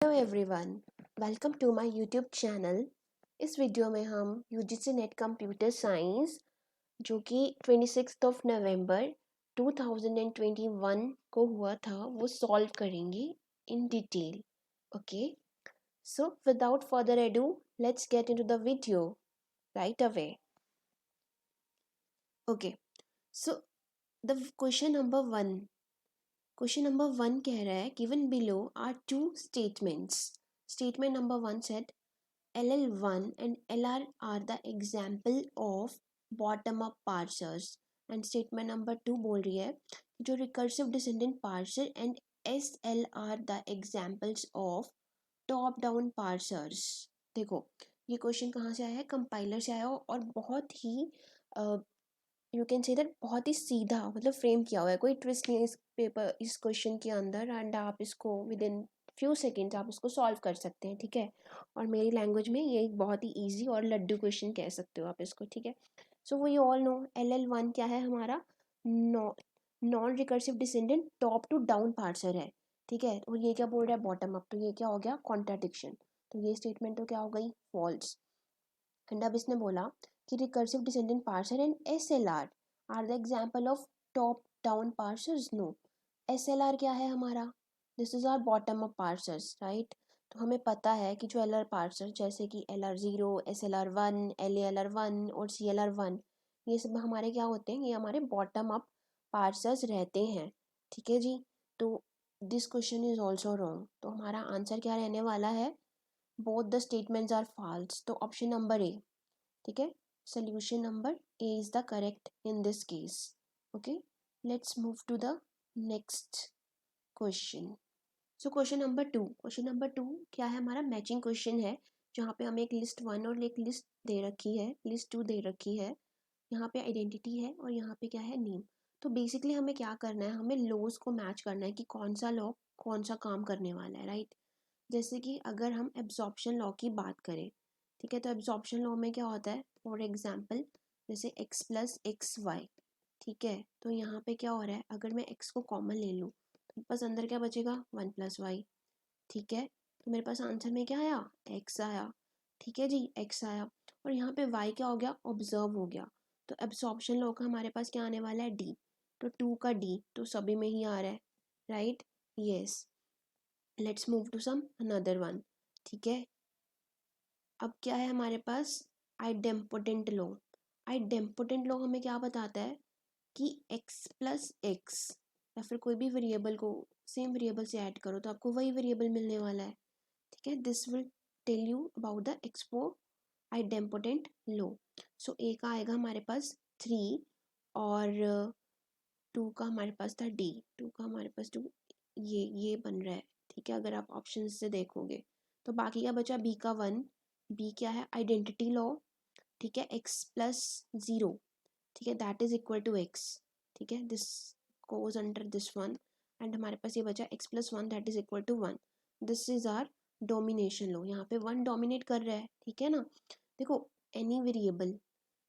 Hello everyone, welcome to my YouTube channel. इस video में हम यूजीसी नेट कंप्यूटर साइंस जो कि 26 नवंबर 2021 को हुआ था वो सॉल्व करेंगे in detail. Okay, so without further ado let's get into the video right away. Okay, so the question number one कह रहा है given below are two statements. Statement number one set LL1 and LR are the example of bottom up parsers and statement number 2 बोल रही है जो recursive descendant parser and SL are the examples of top down parsers। देखो ये question कहाँ से आया है, कंपाइलर से आया हो और बहुत ही यू कैन से दैट बहुत ही सीधा मतलब फ्रेम किया हुआ है, कोई ट्विस्ट नहीं है इस क्वेश्चन के अंदर एंड आप इसको विद इन फ्यू सेकेंड्स आप इसको सॉल्व कर सकते हैं, ठीक है। और मेरी लैंग्वेज में ये एक बहुत ही ईजी और लड्डू क्वेश्चन कह सकते हो आप इसको, ठीक है। So we all know LL1 क्या है हमारा, non recursive descendent top to down parser है, ठीक है। और ये क्या बोल रहा है, बॉटम अप, तो ये क्या हो गया, कॉन्ट्राडिक्शन। तो ये स्टेटमेंट तो क्या हो गई, फॉल्स। एंड अब इसने बोला कि recursive descendent parser and SLR are the example of top down parsers. No, SLR क्या है हमारा, this is our bottom up parsers, right. तो हमें पता है कि जो LR पार्सर जैसे कि LR0, SLR1, LALR1 और CLR1 ये सब हमारे क्या होते हैं, ये हमारे बॉटम अप पार्सर्स रहते हैं, ठीक है जी। तो this question is also wrong, तो हमारा आंसर क्या रहने वाला है, both the statements are false, तो ऑप्शन नंबर ए, ठीक है। Solution number A is the correct in this case. Okay, let's move to the next question. So question number two क्या है हमारा, मैचिंग क्वेश्चन है जहाँ पे हमें एक लिस्ट वन और एक लिस्ट दे रखी है, लिस्ट टू दे रखी है। यहाँ पे आइडेंटिटी है और यहाँ पे क्या है, नेम। तो बेसिकली हमें क्या करना है, हमें लॉज को मैच करना है कि कौन सा लॉ कौन सा काम करने वाला है, राइट। जैसे कि अगर हम एब्जॉर्प्शन लॉ की बात करें, ठीक है, तो एब्जॉर्प्शन लॉ में क्या होता है, फॉर एग्जांपल जैसे x प्लस एक्स वाई, ठीक है। तो यहाँ पे क्या हो रहा है, अगर मैं x को कॉमन ले लूँ तो बस अंदर क्या बचेगा, 1 + y, ठीक है। तो मेरे पास आंसर में क्या आया, x आया, ठीक है जी, x आया। और यहाँ पे y क्या हो गया, ऑब्जर्व हो गया। तो एब्जॉर्प्शन लॉ का हमारे पास क्या आने वाला है, d। तो 2 का d तो सभी में ही आ रहा है, right, yes. Let's move to some another one, ठीक है। अब क्या है हमारे पास, आइडेम्पोटेंट लॉ। आइडेम्पोटेंट लॉ हमें क्या बताता है कि x प्लस एक्स या फिर कोई भी वेरिएबल को सेम वेरिएबल से ऐड करो तो आपको वही वेरिएबल मिलने वाला है, ठीक है। This will tell you about the expo idempotent law. So A का आएगा हमारे पास 3 और 2 का हमारे पास था d, 2 का हमारे पास 2, ये बन रहा है, ठीक है, अगर आप ऑप्शन से देखोगे। तो बाकी का बचा b का 1, b क्या है, आइडेंटिटी लॉ, ठीक है, x प्लस 0, ठीक है, that is equal to x, ठीक है, this goes under this one. And हमारे पास ये बचा x plus 1 that is equal to 1, this is our domination law. यहाँ पे 1 डोमिनेट कर रहा है, ठीक है ना। देखो एनी वेरिएबल,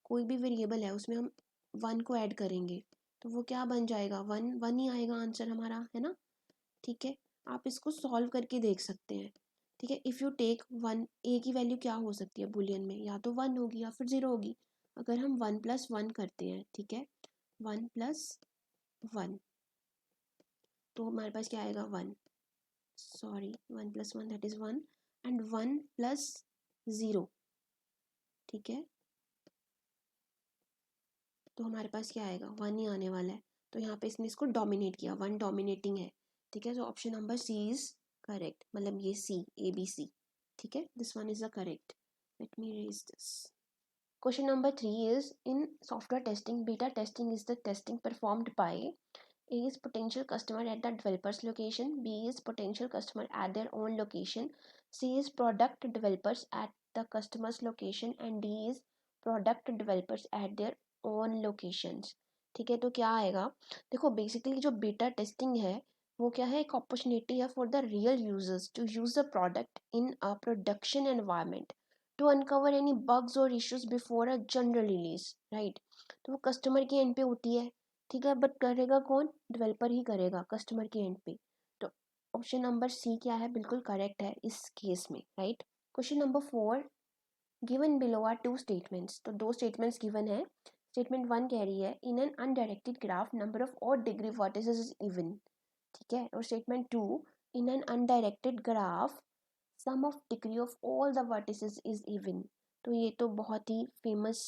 कोई भी वेरिएबल है उसमें हम 1 को ऐड करेंगे तो वो क्या बन जाएगा, 1 1 ही आएगा आंसर हमारा, है ना, ठीक है। आप इसको सॉल्व करके देख सकते हैं, ठीक है। इफ़ यू टेक 1, ए की वैल्यू क्या हो सकती है बुलियन में, या तो 1 होगी या फिर 0 होगी। अगर हम 1 + 1 करते हैं, ठीक है, 1 + 1 तो हमारे पास क्या आएगा, 1, सॉरी 1 + 1 दैट इज़ 1, एंड 1 + 0, ठीक है, तो हमारे पास क्या आएगा, 1 ही आने वाला है। तो यहाँ पे इसने इसको डोमिनेट किया, 1 डोमिनेटिंग है, ठीक है। तो option number C is correct, मतलब ये सी, ABC, ठीक है, this one is the correct. Let me raise this. Question number 3 is in software testing, beta testing is the testing performed by A is potential customer at the developer's location, B is potential customer at their own location, C is product developers at the customer's location and D is product developers at their own locations, ठीक है। तो क्या आएगा, देखो basically जो beta testing है वो क्या है, एक अपॉर्चुनिटी है for the real users to use the product in a production environment to uncover any bugs और issues before a general release, right. तो वो कस्टमर की एंड पे होती है, ठीक है, बट करेगा कौन, डेवलपर ही करेगा कस्टमर के एंड पे। तो ऑप्शन नंबर सी क्या है, बिल्कुल करेक्ट है इस केस में, right. Question number 4, given below are two statements. तो दो स्टेटमेंट्स गिवन है। स्टेटमेंट 1 कह रही है in an undirected graph number of odd degree vertices is even, ठीक है। और statement 2, in an undirected graph sum of degree of all the vertices is even. तो ये तो बहुत ही फेमस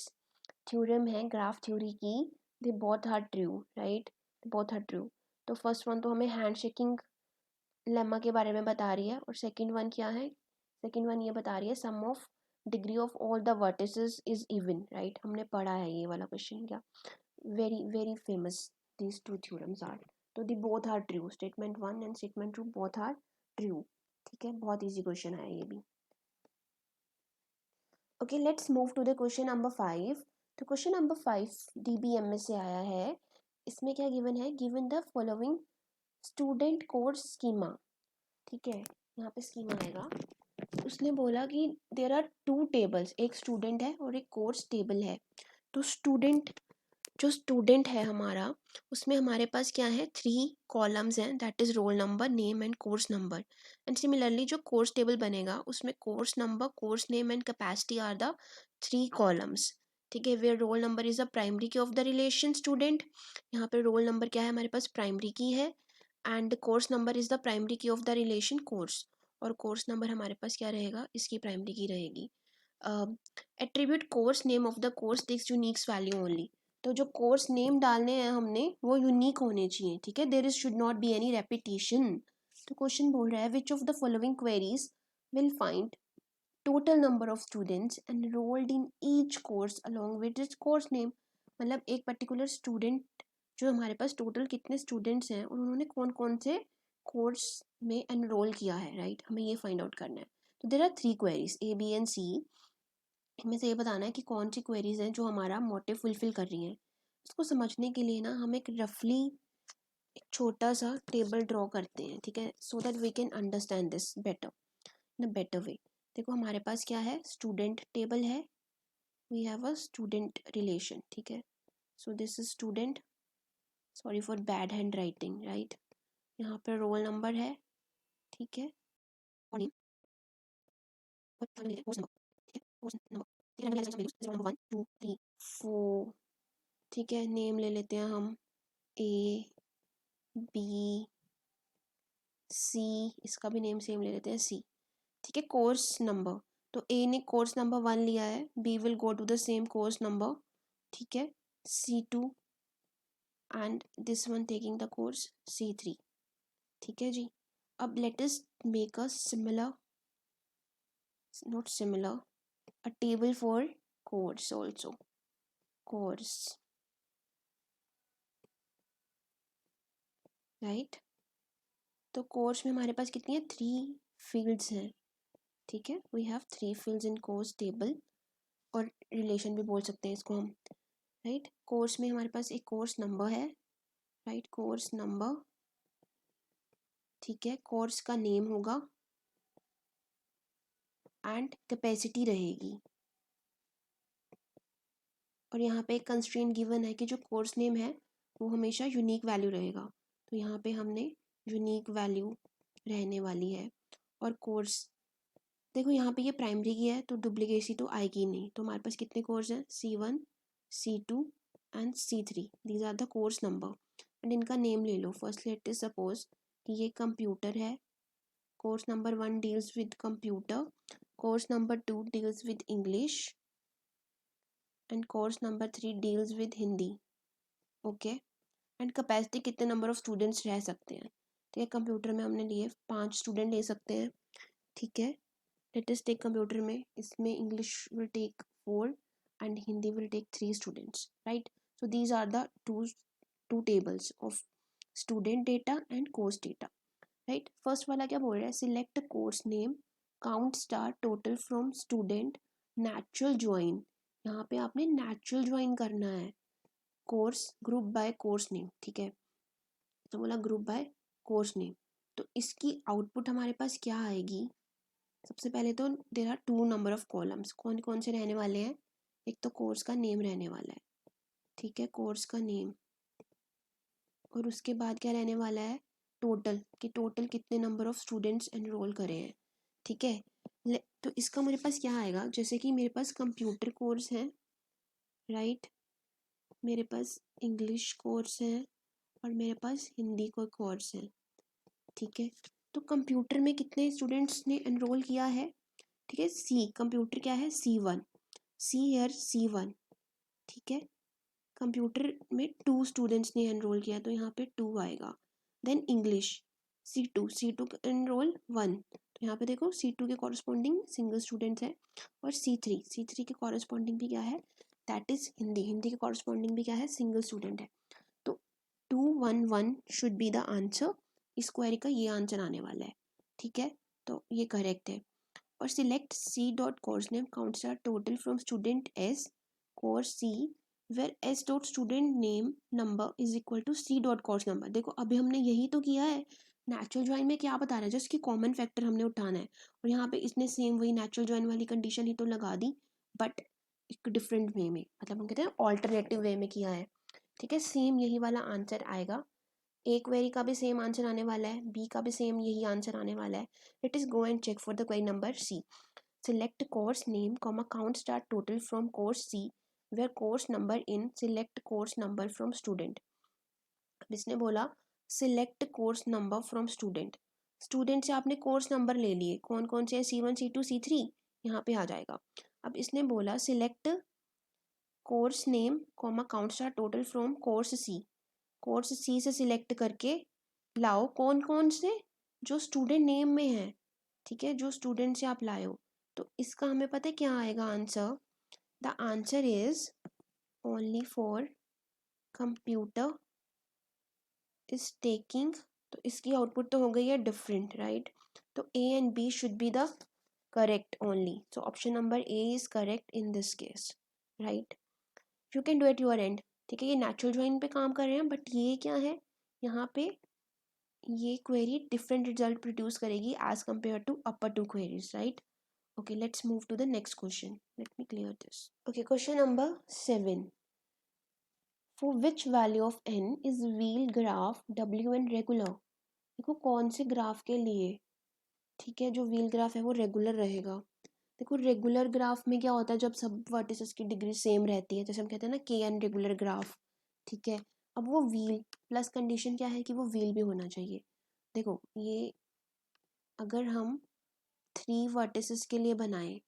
थ्योरम है ग्राफ थ्योरी की, they both are true, right, both are true. तो फर्स्ट वन तो हमें हैंड शेकिंग लेमा के बारे में बता रही है, और सेकंड वन क्या है, सेकंड वन ये बता रही है sum of degree of all the vertices is even, right. हमने पढ़ा है ये वाला क्वेश्चन, क्या very very famous these two theorems are. तो the both are true, statement 1 and statement 2 both are true, ठीक है। बहुत इजी क्वेश्चन है ये भी। Okay, let's move to the question number 5। तो क्वेश्चन नंबर 5 DBMS से आया है। इसमें क्या गिवन है, given the following student course schema, ठीक है। यहाँ पे स्कीमा आएगा। उसने बोला कि देर आर टू टेबल्स, एक स्टूडेंट है और एक कोर्स टेबल है। तो जो स्टूडेंट है हमारा, उसमें हमारे पास क्या है, 3 कॉलम्स हैं, that is roll number, name and course number. And similarly जो कोर्स टेबल बनेगा उसमें course number, course name and capacity are the 3 columns, ठीक है। Where roll number is the primary key of the relation student. यहाँ पे roll number क्या है हमारे पास, प्राइमरी की है, and course number is the primary key of the relation course, और course number हमारे पास क्या रहेगा, इसकी प्राइमरी की रहेगी। Attribute course name of the course takes uniques value only. तो जो कोर्स नेम डालने हैं हमने वो यूनिक होने चाहिए, ठीक है। There is should not be any repetition. तो क्वेश्चन बोल रहा है which of the following queries will find total number of students enrolled in each course along with its course name. मतलब एक पर्टिकुलर स्टूडेंट, जो हमारे पास टोटल कितने students हैं और उन्होंने कौन कौन से कोर्स में एनरोल किया है, राइट, हमें ये फाइंड आउट करना है। तो there are 3 queries A B and C। इनमें से ये बताना है कि कौन सी क्वेरीज हैं जो हमारा मोटिव फुलफिल कर रही हैं। इसको समझने के लिए ना हम एक रफली एक छोटा सा टेबल ड्रॉ करते हैं, ठीक है, so that we can understand this better in a better way. देखो हमारे पास क्या है, स्टूडेंट टेबल है, we have a student relation, ठीक है। So this is student, sorry for bad handwriting, right. यहाँ पर रोल नंबर है, ठीक है, और नेम और कोर्स नंबर, ठीक है, कोर्स नंबर, ठीक है, नंबर 1 2 3 4, ठीक है। नेम ले लेते हैं हम A B C, इसका भी नेम सेम ले लेते हैं C, ठीक है। कोर्स नंबर, तो A ने कोर्स नंबर 1 लिया है, B will go to the same course number, ठीक है, C2, and this one taking the course C3, ठीक है जी। अब let us make a similar, not similar, a table for course also, course, right. तो course में हमारे पास कितनी है, 3 फील्ड्स हैं, ठीक है। We have 3 fields in course table, और रिलेशन भी बोल सकते हैं इसको हम, राइट। कोर्स में हमारे पास एक कोर्स नंबर है, राइट, कोर्स नंबर, ठीक है। कोर्स का नेम होगा एंड कैपेसिटी रहेगी, और यहाँ पे एक कंस्ट्रेंट गिवन है कि जो कोर्स नेम है वो हमेशा यूनिक वैल्यू रहेगा। तो यहाँ पे हमने यूनिक वैल्यू रहने वाली है। और कोर्स, देखो यहाँ पे ये प्राइमरी की है तो डुप्लीकेसी तो आएगी नहीं। तो हमारे पास कितने कोर्स हैं, C1 C2 and C3, these are the course number. And इनका नेम ले लो। फर्स्ट लेट इज सपोज कि ये कंप्यूटर है, course number 1 deals with computer, course number 2 deals with English, and course number 3 deals with Hindi, okay. And capacity कितने number of students रह सकते हैं, ठीक है। कंप्यूटर में हमने लिए 5 स्टूडेंट ले सकते हैं, ठीक है। लेट अस टेक कंप्यूटर में, इसमें English will take 4 and Hindi will take 3 students, right. So these are the two tables of student data and course data, right. First वाला क्या बोल रहा है, select course name, count star total from student, natural join. यहाँ पे आपने natural join करना है, course group by course name, ठीक है। तो बोला ग्रुप बाय कोर्स नेम, तो इसकी आउटपुट हमारे पास क्या आएगी। सबसे पहले तो there are 2 number of columns, कौन कौन से रहने वाले हैं, एक तो कोर्स का नेम रहने वाला है, ठीक है, कोर्स का नेम, और उसके बाद क्या रहने वाला है, टोटल कि टोटल कितने नंबर ऑफ स्टूडेंट्स एनरोल करे हैं, ठीक है। तो इसका मेरे पास क्या आएगा, जैसे कि मेरे पास कंप्यूटर कोर्स है, राइट, मेरे पास इंग्लिश कोर्स है और मेरे पास हिंदी का कोर्स है, ठीक है। तो कंप्यूटर में कितने स्टूडेंट्स ने एनरोल किया है, ठीक है, सी, कंप्यूटर क्या है, C1, सी हियर C1, ठीक है। कंप्यूटर में 2 स्टूडेंट्स ने एनरोल किया तो यहाँ पे 2 आएगा। देन इंग्लिश C2 एनरोल 1, तो यहाँ पे देखो C2 के कॉरस्पॉन्डिंग सिंगल स्टूडेंट है। और C3 के कॉरस्पॉन्डिंग भी क्या है, दैट इज हिंदी के कॉरस्पॉन्डिंग भी क्या है, सिंगल स्टूडेंट है। तो 211 शुड बी द आंसर, इस क्वेरी का ये आंसर आने वाला है, ठीक है। तो ये करेक्ट है। और select C dot course name counts are total from student S course C where S dot student name number is equal to C dot course number. देखो अभी हमने यही तो किया है, नेचुरल ज्वाइन में क्या बता रहा है, जस्ट कि कॉमन फैक्टर हमने उठाना है, और यहाँ पे इसने सेम वही नेचुरल ज्वाइन वाली कंडीशन ही तो लगा दी, बट एक डिफरेंट वे में, मतलब हम कहते हैं ऑल्टरनेटिव वे में किया है, ठीक है। सेम यही वाला आंसर आएगा, ए क्वेरी का भी सेम आंसर आने वाला है, बी का भी सेम यही आंसर आने वाला है। It is go and check for the query number C. Select course name, count start total from course C, where course number in, select course number from student। अब इसने बोला select course number from student, student से आपने course number ले लिए, कौन कौन से C1 C2 C3, यहाँ पे आ जाएगा। अब इसने बोला select course name, count start total from course C, course C से सिलेक्ट करके लाओ कौन कौन से, जो स्टूडेंट नेम में है, ठीक है, जो स्टूडेंट से आप लाए हो। तो इसका हमें पता है क्या आएगा answer, the answer is only for computer is taking, तो इसकी आउटपुट तो हो गई है डिफरेंट, राइट। तो A and B should be the correct only, so option number A is correct in this case, right. You can do at your and, ठीक है। ये नेचुरल ज्वाइन पे काम कर रहे हैं, बट ये क्या है, यहाँ पे ये क्वेरी डिफरेंट रिजल्ट प्रोड्यूस करेगी as compare to upper 2 queries, right. Okay, let's move to the next question. Let me clear this. Okay, question number 7. For which value of n is wheel graph Wn regular? देखो कौन से graph के लिए, ठीक है, जो wheel graph है वो रेगुलर रहेगा। देखो रेगुलर ग्राफ में क्या होता है, जब सब वर्टिसेस की डिग्री सेम रहती है, जैसे हम कहते हैं ना Kn रेगुलर ग्राफ, ठीक है। अब वो व्हील प्लस कंडीशन क्या है कि वो व्हील भी होना चाहिए। देखो ये अगर हम 3 वर्टिसेस के लिए बनाएं,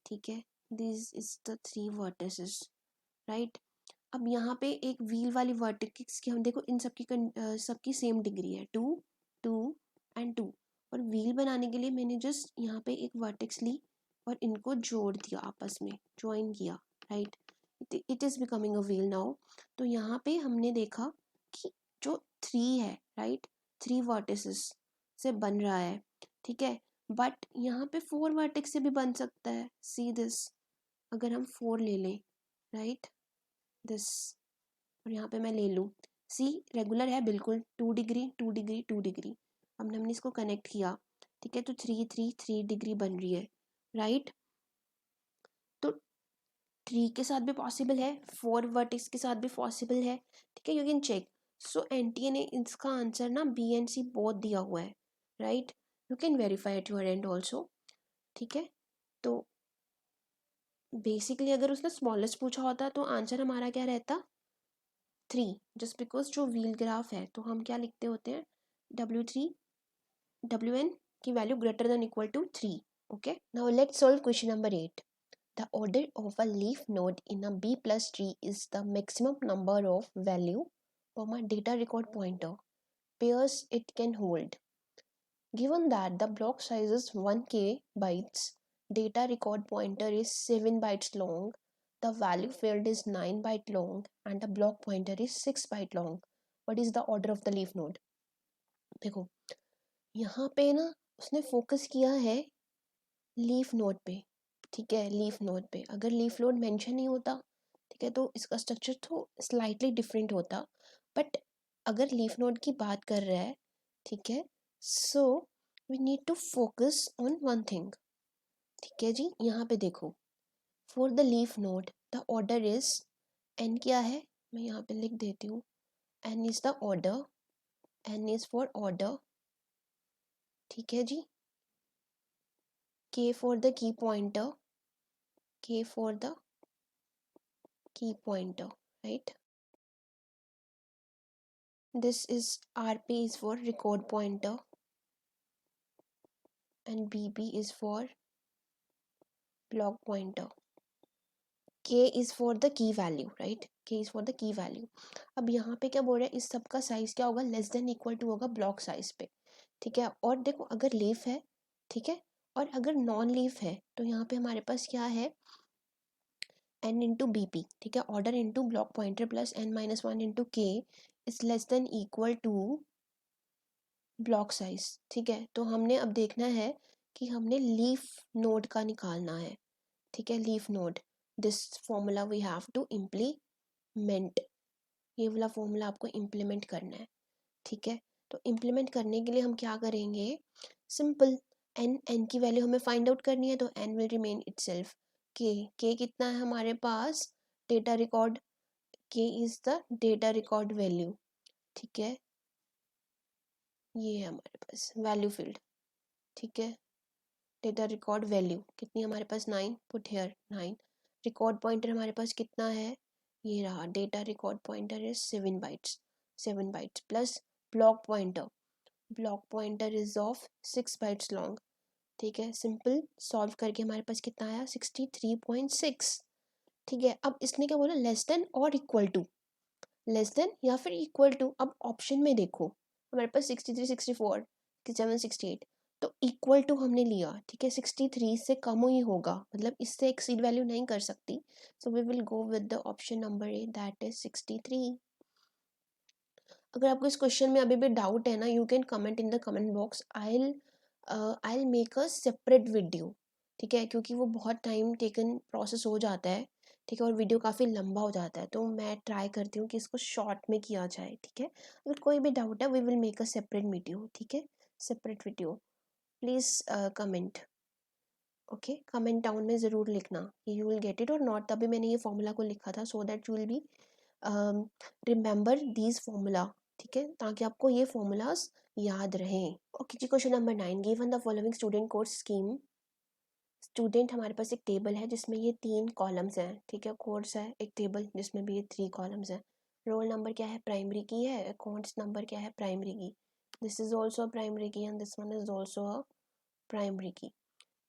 ठीक है, this is the 3 vertices, right. अब यहाँ पे एक व्हील वाली वर्टिक्स की हम देखो इन सबकी सेम डिग्री है 2 2 एंड 2, और व्हील बनाने के लिए मैंने जस्ट यहाँ पे एक वर्टेक्स ली और इनको जोड़ दिया, आपस में ज्वाइन किया, right. It is becoming a wheel now. तो यहाँ पे हमने देखा कि जो 3 है, राइट, 3 वर्टिसेस से बन रहा है, ठीक है, बट यहाँ पे 4 वर्टेक्स से भी बन सकता है। सी दिस, अगर हम 4 ले लें, राइट, दिस, और यहाँ पे मैं ले लूँ सी, रेगुलर है बिल्कुल, 2 डिग्री 2 डिग्री 2 डिग्री, हमने इसको कनेक्ट किया, ठीक है, तो 3 डिग्री बन रही है, राइट। तो 3 के साथ भी पॉसिबल है, 4 वर्टेक्स के साथ भी पॉसिबल है, ठीक है, you can check. So NTA ने इसका आंसर ना बी एंड सी बोथ दिया हुआ है, right, you can verify eight your and also, ठीक है। तो बेसिकली अगर उसने स्मॉलेस्ट पूछा होता तो आंसर हमारा क्या रहता, 3, जस्ट बिकॉज जो व्हील ग्राफ है तो हम क्या लिखते होते हैं, Wn की value greater than equal to 3। Okay, now let's solve question number 8। The order of a leaf node in a B plus tree is the maximum number of value, data record pointer, pairs it can hold. Given that the block size is 1k bytes, data record pointer is 7 bytes long, the value field is 9 byte long, and the block pointer is 6 byte long. What is the order of the leaf node? देखो यहाँ पे ना उसने focus किया है leaf node पे, ठीक है, लीफ नोड पे। अगर लीफ नोड मेंशन नहीं होता, ठीक है, तो इसका स्ट्रक्चर तो स्लाइटली डिफरेंट होता, बट अगर लीफ नोड की बात कर रहा है, ठीक है, so we need to focus on one thing, ठीक है जी। यहाँ पे देखो for the leaf node the order is, N क्या है मैं यहाँ पे लिख देती हूँ, N is the order, N is for order, ठीक है जी. K for the key pointer, K for the key pointer, right? This is RP is for record pointer and BB is for block pointer. K is for the key value, right? K is for the key value. अब यहाँ पे क्या बोल रहा है, इस सब का साइज क्या होगा, लेस देन इक्वल टू होगा ब्लॉक साइज पे, ठीक है. और देखो अगर लीफ है, ठीक है, और अगर नॉन लीफ है तो यहाँ पे हमारे पास क्या है, n इंटू बी पी, ठीक है. Order into block pointer plus n-1 into k is less than equal to block size, ठीक है. तो हमने अब देखना है कि हमने लीफ नोड का निकालना है, ठीक है. Leaf node, this formula we have to implement, ये वाला फॉर्मूला आपको इम्प्लीमेंट करना है, ठीक है. तो इम्प्लीमेंट करने के लिए हम क्या करेंगे, सिंपल, n की वैल्यू हमें फाइंड आउट करनी है तो n will remain itself. k कितना है हमारे पास, data record, k is the data record value, ठीक है. ये है हमारे पास वैल्यू फील्ड, ठीक है. डेटा रिकॉर्ड वैल्यू कितनी हमारे पास, 9, पुट हेयर 9. रिकॉर्ड पॉइंटर हमारे पास कितना है, ये रहा, data record pointer is 7 bytes plus block pointer is of 6 bytes long, ठीक है. सिंपल सॉल्व करके हमारे पास कितना आया, 63.6, ठीक है. अब इसने क्या बोला, लेस देन और इक्वल टू, लेस देन या फिर इक्वल टू. अब ऑप्शन में देखो हमारे पास 63, 64, 67, 68, तो इक्वल टू हमने लिया, ठीक है. 63 से कम ही होगा, मतलब इससे एक्सीड वैल्यू नहीं कर सकती. So we will go with the option number A, that is 63. अगर आपको इस क्वेश्चन में अभी भी डाउट है ना, you can comment in the comment box. I make a separate video, ठीक है, क्योंकि वो बहुत टाइम टेकन प्रोसेस हो जाता है, ठीक है, और वीडियो काफ़ी लंबा हो जाता है, तो मैं ट्राई करती हूँ कि इसको शॉर्ट में किया जाए, ठीक है. अगर कोई भी डाउट है we will make a separate video, ठीक है, separate video. Please comment, okay, comment down में ज़रूर लिखना कि यू विल गेट इट और नॉट. तभी मैंने ये फॉर्मूला को लिखा था, so that you will be remember these formula, ठीक है, ताकि आपको ये फॉर्मूलाज याद रहें. ओके जी, question number 9, given the following student course scheme. Student हमारे पास एक टेबल है जिसमें ये 3 कॉलम्स हैं, ठीक है. कोर्स है एक टेबल जिसमें भी ये 3 कॉलम्स हैं. रोल नंबर क्या है, प्राइमरी की है. अकाउंट्स नंबर क्या है, primary key. This is also primary key and this one is also a primary key,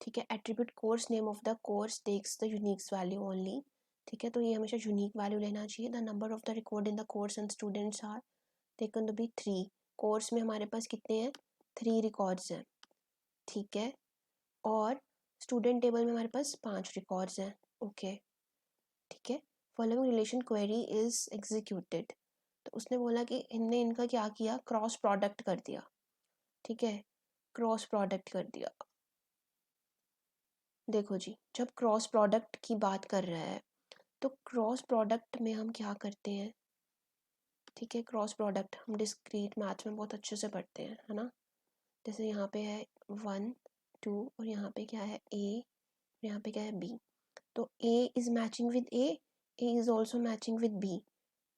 ठीक है. Attribute course name of the course takes the uniques value only, ठीक है. तो ये हमेशा यूनिक वैल्यू लेना चाहिए. The number of the record in the course and students are taken to be 3. Course में हमारे पास कितने हैं, 3 रिकॉर्ड्स हैं, ठीक है. और स्टूडेंट टेबल में हमारे पास 5 रिकॉर्ड्स हैं, ओके, ठीक है. Following relation query is executed, तो उसने बोला कि इनने इनका क्या किया, क्रॉस प्रोडक्ट कर दिया, ठीक है, क्रॉस प्रोडक्ट कर दिया. देखो जी, जब क्रॉस प्रोडक्ट की बात कर रहा है तो क्रॉस प्रोडक्ट में हम क्या करते हैं, ठीक है. क्रॉस प्रोडक्ट हम डिस्क्रीट मैथ्स में बहुत अच्छे से पढ़ते हैं, है ना. जैसे यहाँ पे है 1, 2 और यहाँ पे क्या है ए, यहाँ पे क्या है बी. तो A is matching with A is also matching with B,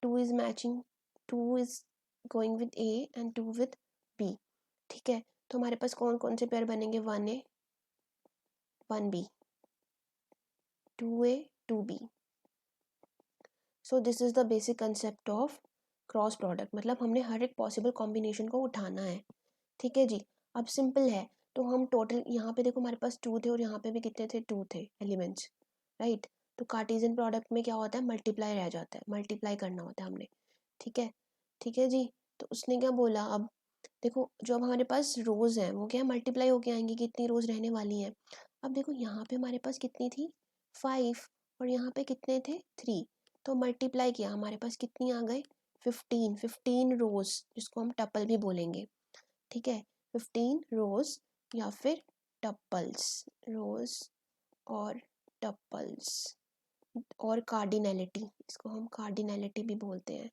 2 is matching, 2 is going with A and 2 with B, ठीक है. तो हमारे पास कौन कौन से पेयर बनेंगे, 1A 1B, 2A 2B. So this is the basic concept of cross product, मतलब हमने हर एक पॉसिबल कॉम्बिनेशन को उठाना है, ठीक है जी. अब सिंपल है, तो हम टोटल यहाँ पे देखो हमारे पास 2 थे और यहाँ पे भी कितने थे, 2 थे एलिमेंट्स, राइट. तो कार्टेशियन प्रोडक्ट में क्या होता है, मल्टीप्लाई रह जाता है, मल्टीप्लाई करना होता है हमने, ठीक है, ठीक है जी. तो उसने क्या बोला, अब देखो जो अब हमारे पास रोज़ हैं वो क्या है, मल्टीप्लाई होके आएंगी, कितनी रोज़ रहने वाली हैं. अब देखो यहाँ पे हमारे पास कितनी थी, 5, और यहाँ पे कितने थे, 3. तो मल्टीप्लाई किया, हमारे पास कितनी आ गई, 15 रोज़, जिसको हम टपल भी बोलेंगे, ठीक है. 15 रोज़ या फिर टपल्स, रोज़ और टपल्स. और कार्डिनैलिटी, इसको हम कार्डिनैलिटी भी बोलते हैं,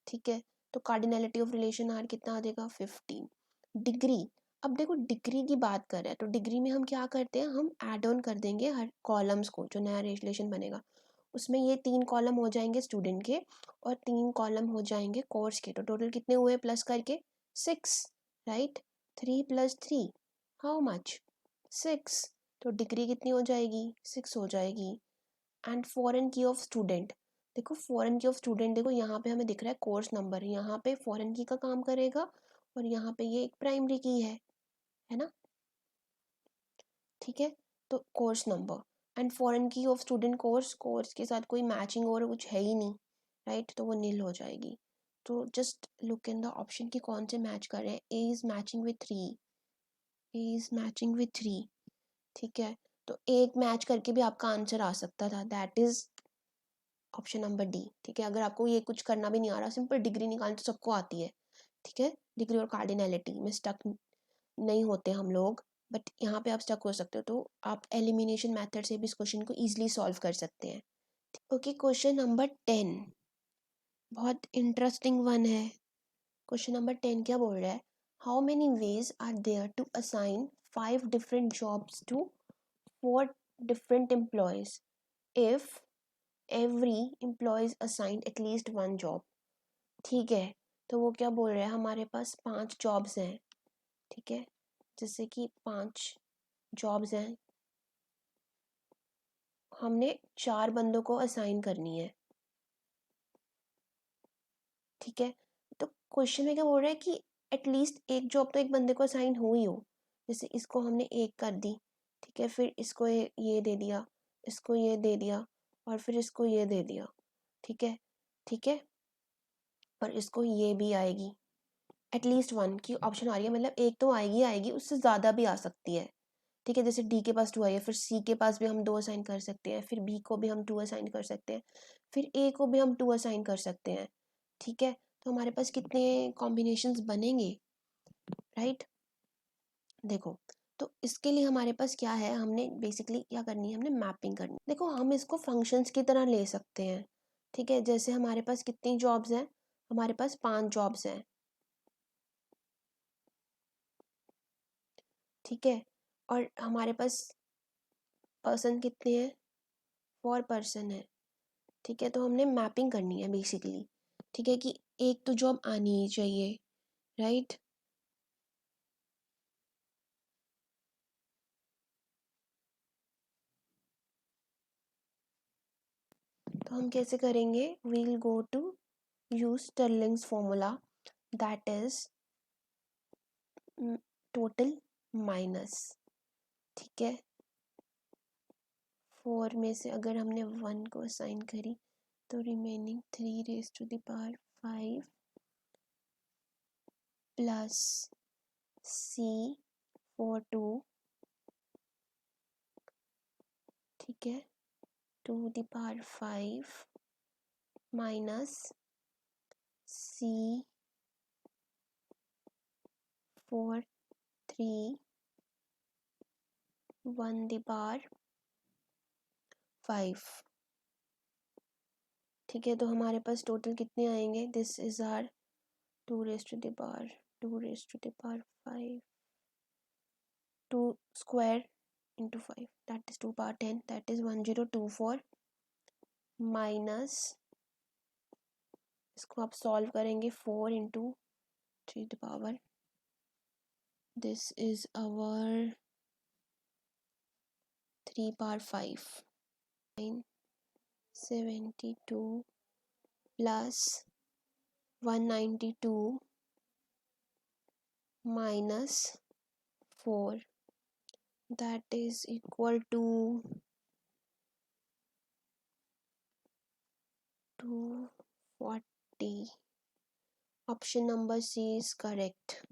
ठीक है. तो कार्डिनैलिटी ऑफ रिलेशन आर कितना आ जाएगा, 15. डिग्री, अब देखो डिग्री की बात कर रहे हैं तो डिग्री में हम क्या करते हैं, हम ऐड ऑन कर देंगे हर कॉलम्स को, जो नया रिलेशन बनेगा उसमें ये 3 कॉलम हो जाएंगे स्टूडेंट के और 3 कॉलम हो जाएंगे कोर्स के. तो टोटल कितने हुए प्लस करके, 6, राइट। 3 + 3 how much? 6। तो डिग्री कितनी हो जाएगी? 6 हो जाएगी। एंड फॉरेन की ऑफ स्टूडेंट, देखो फॉरेन की ऑफ स्टूडेंट, देखो यहाँ पे हमें दिख रहा है कोर्स नंबर, यहाँ पे फॉरेन की का काम करेगा और यहाँ पे ये एक प्राइमरी की है ना, ठीक है। तो कोर्स नंबर एंड फॉरेन की ऑफ स्टूडेंट कोर्स के साथ कोई मैचिंग और कुछ है ही नहीं, राइट, तो वो नील हो जाएगी। तो just look in the option की कौन से मैच कर रहे हैं। A is matching with 3, A is matching with 3, ठीक है। तो एक मैच करके भी आपका आंसर आ सकता था, that is option number D, ठीक है। अगर आपको ये कुछ करना भी नहीं आ रहा, सिंपल डिग्री निकालनी तो सबको आती है, ठीक है। डिग्री और कार्डिनैलिटी में स्टक नहीं होते हम लोग, बट यहाँ पे आप स्टक हो सकते हो, तो आप एलिमिनेशन मेथड से भी इस क्वेश्चन को इजीली सॉल्व कर सकते हैं। ओके, क्वेश्चन नंबर 10 बहुत इंटरेस्टिंग वन है। क्वेश्चन नंबर 10 क्या बोल रहा है? How many ways are there to assign 5 different jobs to 4 different employees if every employees assigned at least 1 job, ठीक है। तो वो क्या बोल रहा है, हमारे पास 5 जॉब्स हैं, ठीक है, जैसे कि 5 जॉब्स हैं, हमने 4 बंदों को असाइन करनी है, ठीक है। तो क्वेश्चन में क्या बोल रहा है कि एटलीस्ट एक जॉब तो एक बंदे को असाइन हो ही हो। जैसे इसको हमने एक कर दी, ठीक है, फिर इसको ये दे दिया, इसको ये दे दिया और फिर इसको ये दे दिया, ठीक है, ठीक है, और इसको ये भी आएगी। एटलीस्ट 1 की ऑप्शन आ रही है, मतलब एक तो आएगी आएगी, उससे ज़्यादा भी आ सकती है, ठीक है। जैसे डी के पास 2 आई है, फिर सी के पास भी हम 2 असाइन कर सकते हैं, फिर बी को भी हम 2 असाइन कर सकते हैं, फिर ए को भी हम 2 असाइन कर सकते हैं, ठीक है। तो हमारे पास कितने कॉम्बिनेशंस बनेंगे, राइट। देखो, तो इसके लिए हमारे पास क्या है, हमने बेसिकली क्या करनी है, हमने मैपिंग करनी। देखो हम इसको फंक्शंस की तरह ले सकते हैं, ठीक है। जैसे हमारे पास कितनी जॉब्स हैं, हमारे पास 5 जॉब्स हैं, ठीक है, और हमारे पास पर्सन कितने हैं, 4 पर्सन है, ठीक है। तो हमने मैपिंग करनी है बेसिकली, ठीक है, कि एक तो जॉब आनी ही चाहिए, राइट। तो हम कैसे करेंगे, we'll go to use Stirling's formula, that is total minus, ठीक है। 4 में से अगर हमने 1 को असाइन करी तो रिमेनिंग 3 × 5 प्लस C for 2, ठीक है, 2 × 5 माइनस C for 3 1/5, ठीक है। तो हमारे पास टोटल कितने आएंगे, this is are 2 to the power 5, 2 square into 5, that is 2 × 10, that is 1024 minus, इसको आप सॉल्व करेंगे 4 × 3 this is our 3/5, 972 plus 192 minus 4, that is equal to 240. Option number C is correct.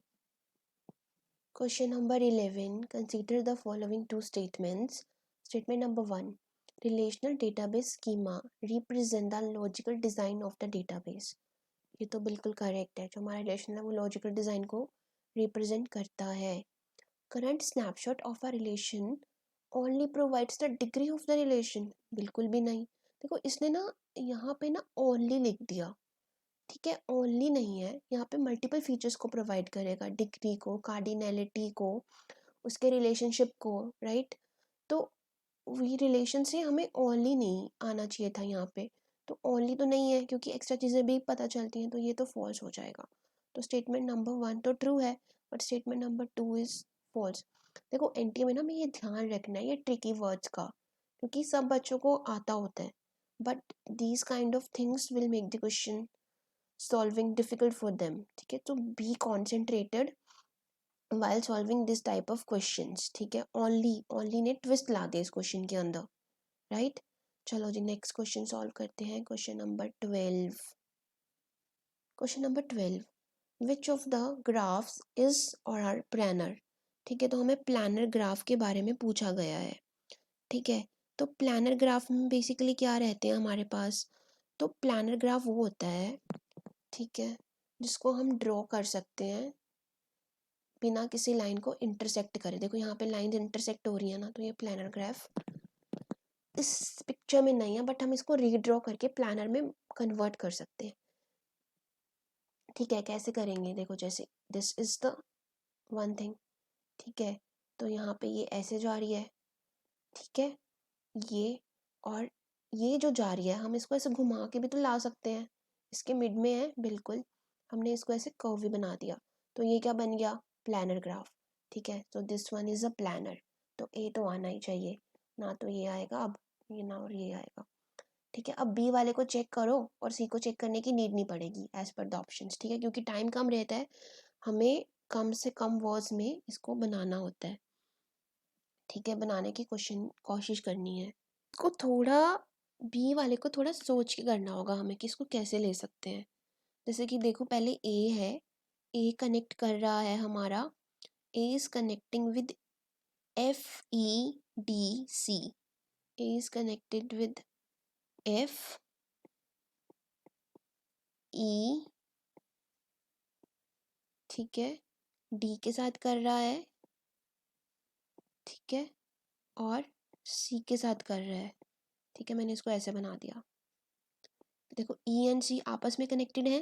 Question number 11. Consider the following 2 statements. Statement number 1. Relational database schema represent the logical design of the database. ये तो बिल्कुल correct है, जो हमारा relation है वो logical design को represent करता है। Current snapshot of a relation only provides the degree of the relation, बिल्कुल भी नहीं। देखो इसने ना यहाँ पे ना ओनली लिख दिया, ठीक है, ओनली नहीं है, यहाँ पे मल्टीपल फीचर्स को प्रोवाइड करेगा, डिग्री को, कार्डिनैलिटी को, उसके रिलेशनशिप को, राइट। तो वही रिलेशन से हमें ओनली नहीं आना चाहिए था यहाँ पे, तो ओनली तो नहीं है क्योंकि एक्स्ट्रा चीज़ें भी पता चलती हैं, तो ये तो फॉल्स हो जाएगा। तो स्टेटमेंट नंबर 1 तो ट्रू है, but statement number 2 is false. देखो एनटीए में ना हमें ये ध्यान रखना है ये ट्रिकी वर्ड्स का, क्योंकि सब बच्चों को आता होता है, but these kind of things will make the question solving difficult for them. ठीक है, तो be concentrated while solving this type of questions। ठीक है, ओनली ने ट्विस्ट ला दिया इस क्वेश्चन के अंदर, राइट। चलो जी नेक्स्ट क्वेश्चन सॉल्व करते हैं। Question number 12। Question number 12, which of the graphs is और आर प्लानर। ठीक है, तो हमें प्लानर ग्राफ के बारे में पूछा गया है। ठीक है, तो प्लानर ग्राफ में बेसिकली क्या रहते हैं हमारे पास, तो प्लानर ग्राफ वो होता है, ठीक है, जिसको हम ड्रॉ कर सकते हैं बिना किसी लाइन को इंटरसेक्ट करे। देखो यहाँ पे लाइन इंटरसेक्ट हो रही है ना, तो ये प्लानर ग्राफ इस पिक्चर में नहीं है, बट हम इसको रीड्रॉ करके प्लानर में कन्वर्ट कर सकते हैं। ठीक है, कैसे करेंगे, देखो जैसे this is the one thing. ठीक है, तो यहाँ पे ये ऐसे जा रही है, ठीक है, ये और ये जो जा रही है हम इसको ऐसे घुमा के भी तो ला सकते हैं, इसके मिड में है बिल्कुल, हमने इसको ऐसे कर्व भी बना दिया, तो ये क्या बन गया, प्लानर ग्राफ। ठीक है, तो this one is a planar, तो ए तो आना ही चाहिए ना, तो ये आएगा अब, ये ना और ये आएगा। ठीक है, अब बी वाले को चेक करो और सी को चेक करने की नीड नहीं पड़ेगी एज पर द ऑप्शंस। ठीक है, क्योंकि टाइम कम रहता है, हमें कम से कम वर्ड्स में इसको बनाना होता है। ठीक है, बनाने की कोशिश करनी है। को थोड़ा बी वाले को थोड़ा सोच के करना होगा हमें कि इसको कैसे ले सकते हैं। जैसे कि देखो पहले ए है, ए कनेक्ट कर रहा है हमारा, A is connecting with F E D C, A is connected with F E, ठीक है, डी के साथ कर रहा है, ठीक है, और सी के साथ कर रहा है। ठीक है, मैंने इसको ऐसे बना दिया, देखो ई एंड सी आपस में कनेक्टेड है,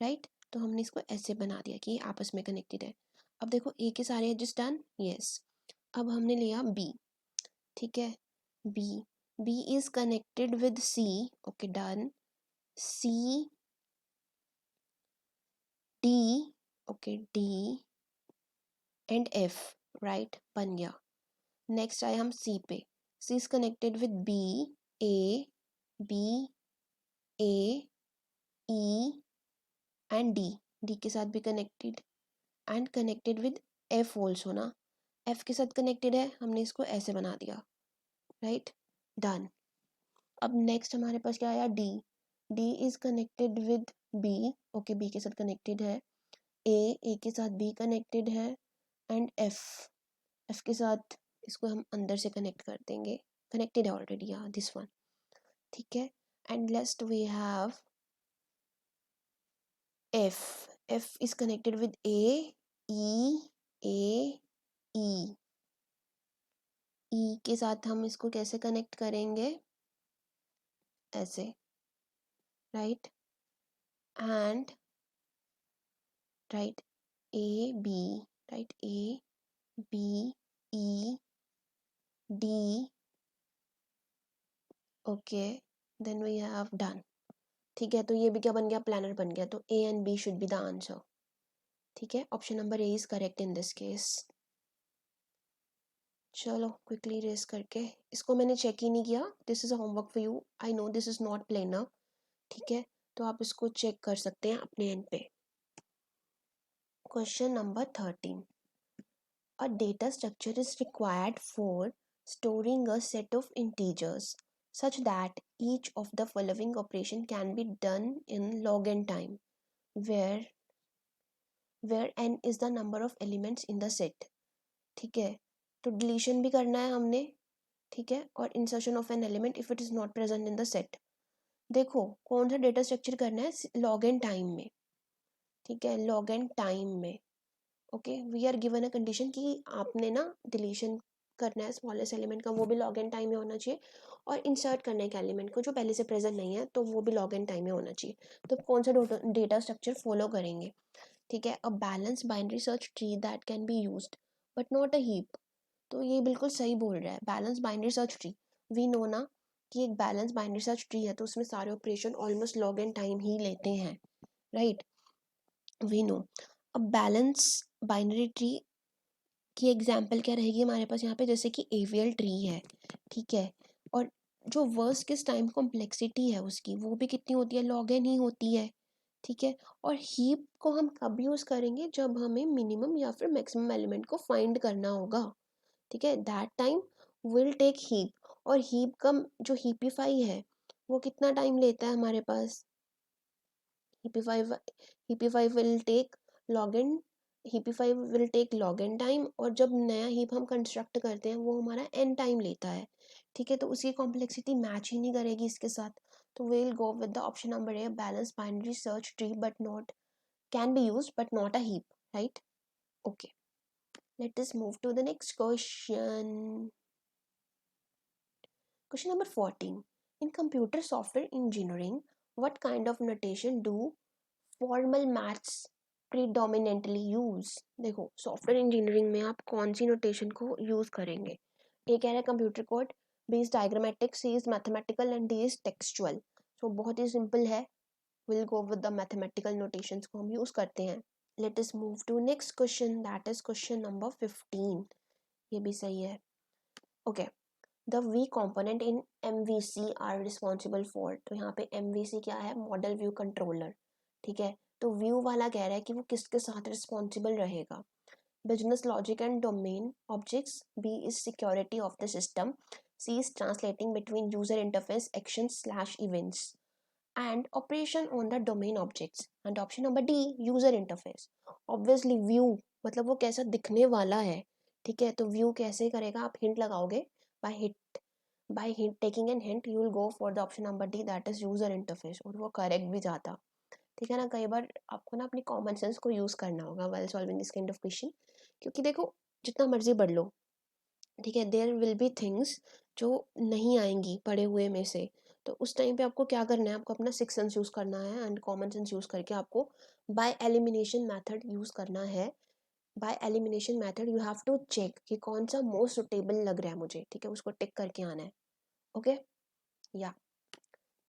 राइट, तो हमने इसको ऐसे बना दिया कि ये आपस में कनेक्टेड है। अब देखो ए के सारे एजेस डन, यस। अब हमने लिया बी, ठीक है, B, B is connected with C, okay done, C D, okay D and F, right, बन गया। नेक्स्ट आए हम सी पे, C is connected with B, A, B, A, E and D, D के साथ भी connected and connected with F also ना, F के साथ कनेक्टेड है, हमने इसको ऐसे बना दिया, राइट, डन। अब नेक्स्ट हमारे पास क्या आया, D, D is connected with B, okay B के साथ कनेक्टेड है, ए के साथ बी कनेक्टेड है एंड एफ, एफ के साथ इसको हम अंदर से कनेक्ट कर देंगे, कनेक्टेड है ऑलरेडी यहाँ दिस वन। ठीक है, and last we have F, F is connected with A E, E के साथ हम इसको कैसे कनेक्ट करेंगे, ऐसे, right, and right A B, right A B E D, okay, then we have done. ठीक है, तो ये भी क्या बन गया, प्लानर बन गया, तो A and B should be the answer. ठीक है, option number A is correct in this case. चलो क्विकली रेस करके, इसको मैंने चेक ही नहीं किया, this is a homework for you, I know this is not planar. ठीक है, तो आप इसको चेक कर सकते हैं अपने एंड पे। Question number 13, a data structure is required for storing a set of integers such that each of the following operation can be done in log n time, where n is the number of elements in the set। ठीक है, तो deletion भी करना है हमने, ठीक है, और insertion of an element if it is not present in the set. देखो कौन सा डेटा स्ट्रक्चर करना है, लॉग एन टाइम में। ठीक है, लॉग एन टाइम में, okay, we are given a condition कि आपने ना डिलीशन करना है स्मॉलेस्ट एलिमेंट का, वो भी लॉग एन टाइम में होना चाहिए, और इंसर्ट करना है एक एलिमेंट को जो पहले से प्रेजेंट नहीं है, तो वो भी लॉग एन टाइम में होना चाहिए। तो कौन सा डेटा स्ट्रक्चर फॉलो करेंगे। ठीक है, a balance binary search tree that can be used but not a heap, तो ये बिल्कुल सही बोल रहा है, balance binary search tree, we know ना कि एक बैलेंस बाइनरी सर्च ट्री है, तो उसमें सारे operation almost log N time ही लेते हैं, राइट। We know. अब बैलेंस बाइनरी ट्री की एग्जाम्पल क्या रहेगी हमारे पास यहाँ पे, जैसे कि एवियल ट्री है, ठीक है, और जो वर्स्ट किस टाइम कॉम्प्लेक्सिटी है उसकी वो भी कितनी होती है, log n ही होती है, ठीक है। और हीप को हम कब यूज़ करेंगे, जब हमें मिनिमम या फिर मैक्सिमम एलिमेंट को फाइंड करना होगा, ठीक है, that time will take heap. और हीप का जो हीपीफाई है वो कितना टाइम लेता है हमारे पास, heapify heapify will take log n, heapify will take log n time, और जब नया हीप हम कंस्ट्रक्ट करते हैं वो हमारा n टाइम लेता है, ठीक है। तो उसकी कॉम्प्लेक्सिटी मैच ही नहीं करेगी इसके साथ, तो will go with the option number A, balance binary search tree but not, can be used but not a heap, right? Okay, let us move to the next question. Question number 14. In computer software engineering, what kind of notation do formal maths predominantly use? देखो software engineering में आप कौन सी notation को use करेंगे। ए कह रहा है computer code, B is diagrammatic, C is mathematical and D is textual. So बहुत ही सिंपल है, we'll go with the mathematical notations को हम यूज करते हैं। Let us move to next question, that is question number 15. ये भी सही है। Okay, the V component in MVC are responsible for, तो यहाँ पे MVC क्या है, मॉडल व्यू कंट्रोलर, ठीक है। तो व्यू वाला कह रहा है कि वो किसके साथ रिस्पॉन्सिबल रहेगा, business logic and domain objects, B is security of the system, C is translating between user interface action slash events and operation on the domain objects, and option number D user interface. Obviously view मतलब वो कैसा दिखने वाला है, ठीक है, तो view कैसे करेगा, आप हिंट लगाओगे, by hint taking an hint you will go for the option number D, that is user interface, और वो करेक्ट भी जाता, ठीक है ना। कई बार आपको ना अपनी कॉमन सेंस को यूज करना होगा while solving this kind of question, क्योंकि देखो जितना मर्जी पढ़ लो, ठीक है, देयर विल बी थिंग्स जो नहीं आएंगी पढ़े हुए में से, तो उस टाइम पे आपको क्या करना है, आपको अपना सिक्स सेंस यूज़ करना है एंड कॉमन सेंस यूज़ करके आपको बाय एलिमिनेशन मेथड यूज़ करना है। By elimination method you have to check कि कौन सा मोस्ट सुटेबल लग रहा है मुझे, ठीक है, उसको टिक करके आना है। ओके, या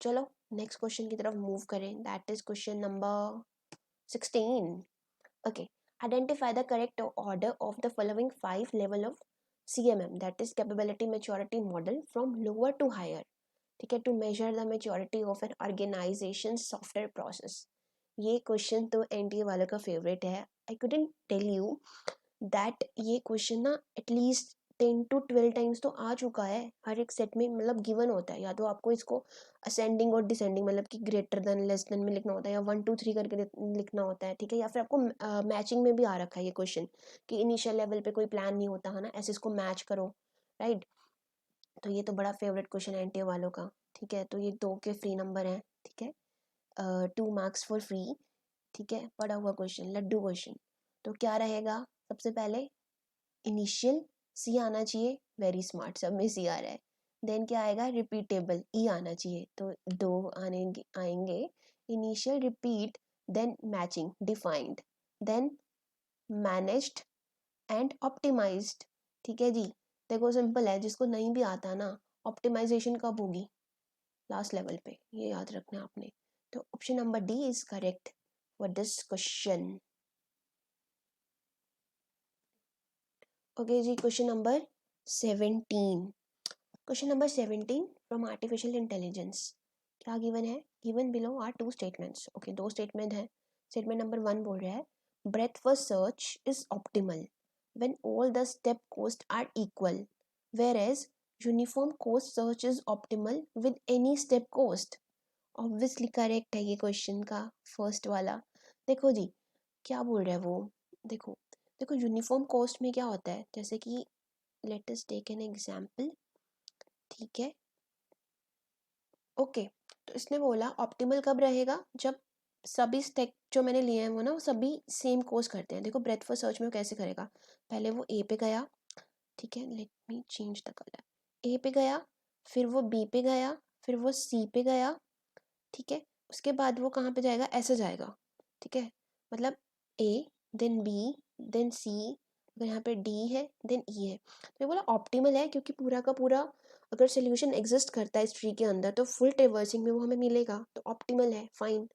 चलो नेक्स्ट क्वेश्चन की तरफ मूव करें, that is question number 16. Okay, identify the correct order of the following 5 level of CMM, that is capability maturity model from lower to higher, ठीक है, to measure the maturity of an organization's software process. ये question तो NTA वालों का favourite है। आई couldn't tell you that ये question ना at least 10 to 12 times तो आ चुका है हर एक सेट में, मतलब गिवन होता है, या तो आपको इसको असेंडिंग और डिसेंडिंग मतलब कि ग्रेटर देन लेस देन में लिखना होता है, या 1 2 3 करके लिखना होता है, ठीक है, या फिर आपको मैचिंग में भी आ रखा है ये क्वेश्चन कि इनिशियल लेवल पे कोई प्लान नहीं होता है ना, ऐसे इसको मैच करो, राइट। तो ये तो बड़ा फेवरेट क्वेश्चन है एनटीए वालों का, ठीक है। तो ये 2 के फ्री नंबर हैं, ठीक है, 2 मार्क्स फॉर फ्री, ठीक है, पढ़ा हुआ क्वेश्चन, लड्डू क्वेश्चन। तो क्या रहेगा, सबसे पहले इनिशियल सी आना चाहिए, वेरी स्मार्ट, सब में सी आ रहा है। देन क्या आएगा, रिपीटेबल ई आना चाहिए, तो 2 आएंगे, initial, repeat, then matching, defined, then managed and optimized, ठीक है जी। देखो सिंपल है, जिसको नहीं भी आता ना, ऑप्टिमाइजेशन कब होगी, लास्ट लेवल पे, ये याद रखना है आपने। तो option number D is correct for this question. Okay जी, question number 17। Question number 17 from artificial intelligence, क्या गिवन है, given below are 2 statements. Okay, 2 statement है। स्टेटमेंट नंबर 1 बोल रहा है breadth first search is optimal when all the step cost are equal, whereas uniform cost search is optimal with any step cost. Obviously correct है ये question का first वाला। देखो जी क्या बोल रहा है वो, देखो देखो यूनिफॉर्म कोस्ट में क्या होता है, जैसे कि let us take an example, ठीक है। ओके, तो इसने बोला ऑप्टिमल कब रहेगा, जब सभी स्टेप जो मैंने लिए हैं वो ना, वो सभी सेम कोर्स करते हैं। देखो ब्रेथ फर्स्ट सर्च में वो कैसे करेगा, पहले वो ए पे गया, ठीक है, let me change the colour, A पे गया, फिर वो बी पे गया, फिर वो सी पे गया, ठीक है, उसके बाद वो कहाँ पे जाएगा, ऐसे जाएगा, ठीक है, मतलब ए देन बी देन सी, अगर यहाँ पे डी है देन ई है, तो ये बोला ऑप्टिमल है, क्योंकि पूरा का पूरा अगर सोल्यूशन एग्जिस्ट करता है इस ट्री के अंदर तो फुल ट्रेवर्सिंग में वो हमें मिलेगा, तो ऑप्टिमल है, fine.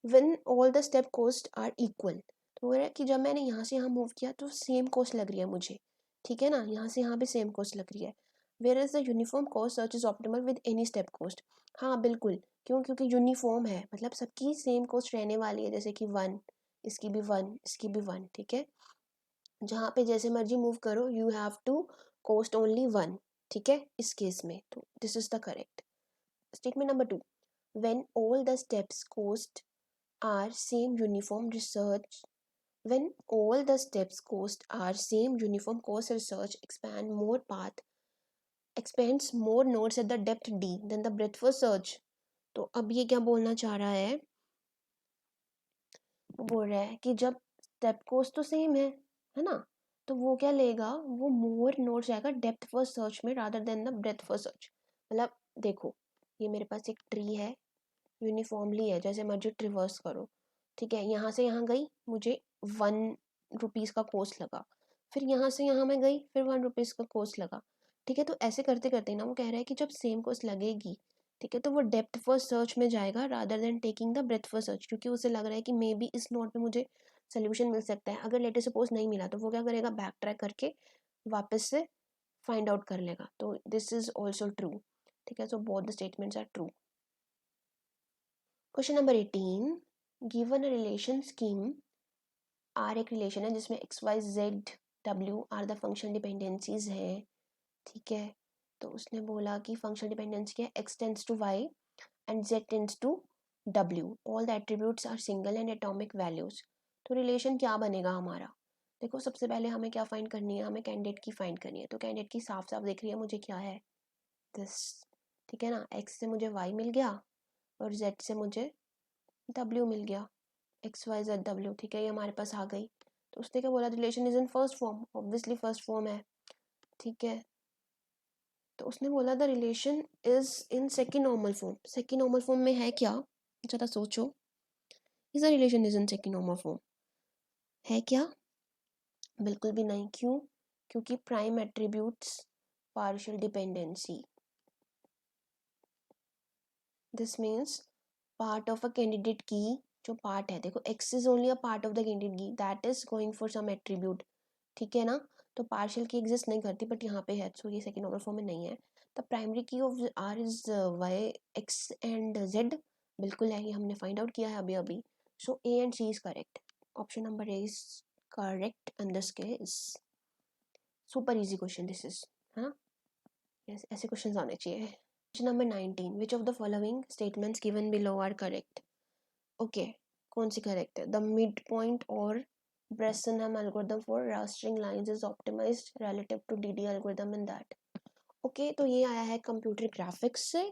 When all the step cost are equal. तो बोल रहा है कि जब मैंने यहाँ से यहाँ मूव किया तो सेम कोस्ट लग रही है मुझे, ठीक है ना, यहाँ से यहाँ भी सेम कोस्ट लग रही है। Where is the uniform cost search is optimal with any step cost. हाँ बिल्कुल, क्यों, क्योंकि यूनिफॉर्म है, मतलब सबकी सेम कोस्ट रहने वाली है, जैसे कि 1, इसकी भी 1, इसकी भी 1, ठीक है। जहाँ पे जैसे मर्जी मूव करो, you have to cost only 1, ठीक है, इस केस में। तो this is the correct statement. Number 2, when all the steps cost are same uniform research when all the steps cost are same uniform cost research expands more nodes at the depth d than the breadth first search। तो अब ये क्या बोलना चाह रहा है, वो बोल रहा है कि जब स्टेप कोस्ट तो सेम है ना, तो वो क्या लेगा, वो मोर नोड्स जाएगा डेप्थ फर्स्ट सर्च में rather than the breath first search. मतलब देखो, ये मेरे पास एक ट्री है, यूनिफॉर्मली है, जैसे मर्जी ट्रिवर्स करो, ठीक है। यहाँ से यहाँ गई, मुझे 1 रुपीज़ का कोस्ट लगा, फिर यहाँ से यहाँ मैं गई, फिर 1 रुपीज़ का कोस्ट लगा, ठीक है। तो ऐसे करते करते ना वो कह रहा है कि जब सेम कोस्ट लगेगी, ठीक है, तो वो डेप्थ फर्स्ट सर्च में जाएगा rather than taking the breath first search, क्योंकि उसे लग रहा है कि मे बी इस नोट पे मुझे सोल्यूशन मिल सकता है। अगर लेटर सपोज नहीं मिला तो वो क्या करेगा, बैक ट्रैक करके वापस से फाइंड आउट कर लेगा। तो दिस इज ऑल्सो ट्रू, ठीक है। So both the statements are true. Question number 18, given a relation scheme, R एक रिलेशन है जिसमें X Y Z W are the functional dependencies है, ठीक है। तो उसने बोला कि फंक्शनल डिपेंडेंसी है X tends to Y and Z tends to W, all the attributes are single and atomic values. तो रिलेशन क्या बनेगा हमारा, देखो सबसे पहले हमें क्या फाइंड करनी है, हमें कैंडिडेट की फाइंड करनी है। तो कैंडिडेट की साफ साफ दिख रही है मुझे, क्या है दिस, ठीक है ना। एक्स से मुझे वाई मिल गया और जेड से मुझे डब्ल्यू मिल गया, एक्स वाई जेड डब्ल्यू, ठीक है, ये हमारे पास आ गई। तो उसने क्या बोला, relation is in first form, obviously first form है, ठीक है। तो उसने बोला the relation is in second normal form. Second normal form में है क्या, ज़रा सोचो, is the relation is in second normal form, है क्या, बिल्कुल भी नहीं। क्यों, क्योंकि prime attributes partial dependency, this means part of a candidate की जो पार्ट है, देखो x is only a part of the candidate key that is going for some attribute, ठीक है ना। तो पार्शियल की एग्जिस्ट नहीं करती, बट यहाँ पे है, सो ये सेकंड ऑर्डर फॉर्म में नहीं है। The primary key of R is Y X and Z, बिल्कुल है, ये हमने फाइंड आउट किया है अभी अभी। So A and C is correct, option number A is correct in this case. Super easy question this is, है ना, यस ऐसे क्वेश्चन आने चाहिए। Question number 19, which of the following statements given below are correct. Okay, कौन सी correct है, the mid point और Bresenham algorithm for rastering lines is optimized relative to DD algorithm in that। Okay, तो ये आया है कंप्यूटर ग्राफिक्स से,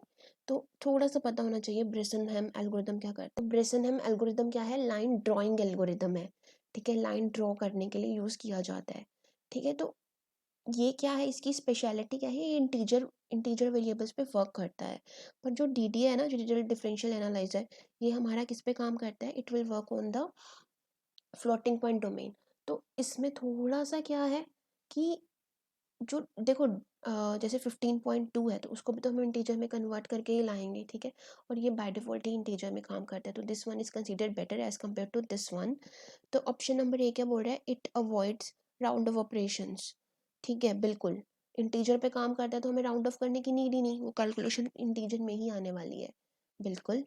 तो थोड़ा सा पता होना चाहिए ब्रेसनहैम एल्गोरिदम क्या करता है। ब्रेसनहैम एल्गोरिदम क्या है, लाइन ड्राइंग एल्गोरिदम है, ठीक है, लाइन ड्रॉ करने के लिए यूज़ किया जाता है, ठीक है। तो ये क्या है, इसकी स्पेशलिटी क्या है, ये इंटीजर वेरिएबल्स पे वर्क करता है। पर जो डीडी है ना, जो डिजिटल डिफरेंशियल एनालाइजर, ये हमारा किस पे काम करता है, it will work on the floating point domain. तो इसमें थोड़ा सा क्या है कि जो देखो जैसे 15.2 है, तो उसको भी तो हम इंटीजर में कन्वर्ट करके ही लाएंगे, ठीक है। और ये बाय डिफॉल्ट ही इंटीजर में काम करता है, तो this one is considered better as compare to this one. तो ऑप्शन नंबर ए क्या बोल रहा है, it avoids round off operations, ठीक है, बिल्कुल। इंटीजर पे काम करता है तो हमें राउंड ऑफ करने की नीड ही नहीं, वो कैलकुलेशन इंटीजर में ही आने वाली है, बिल्कुल।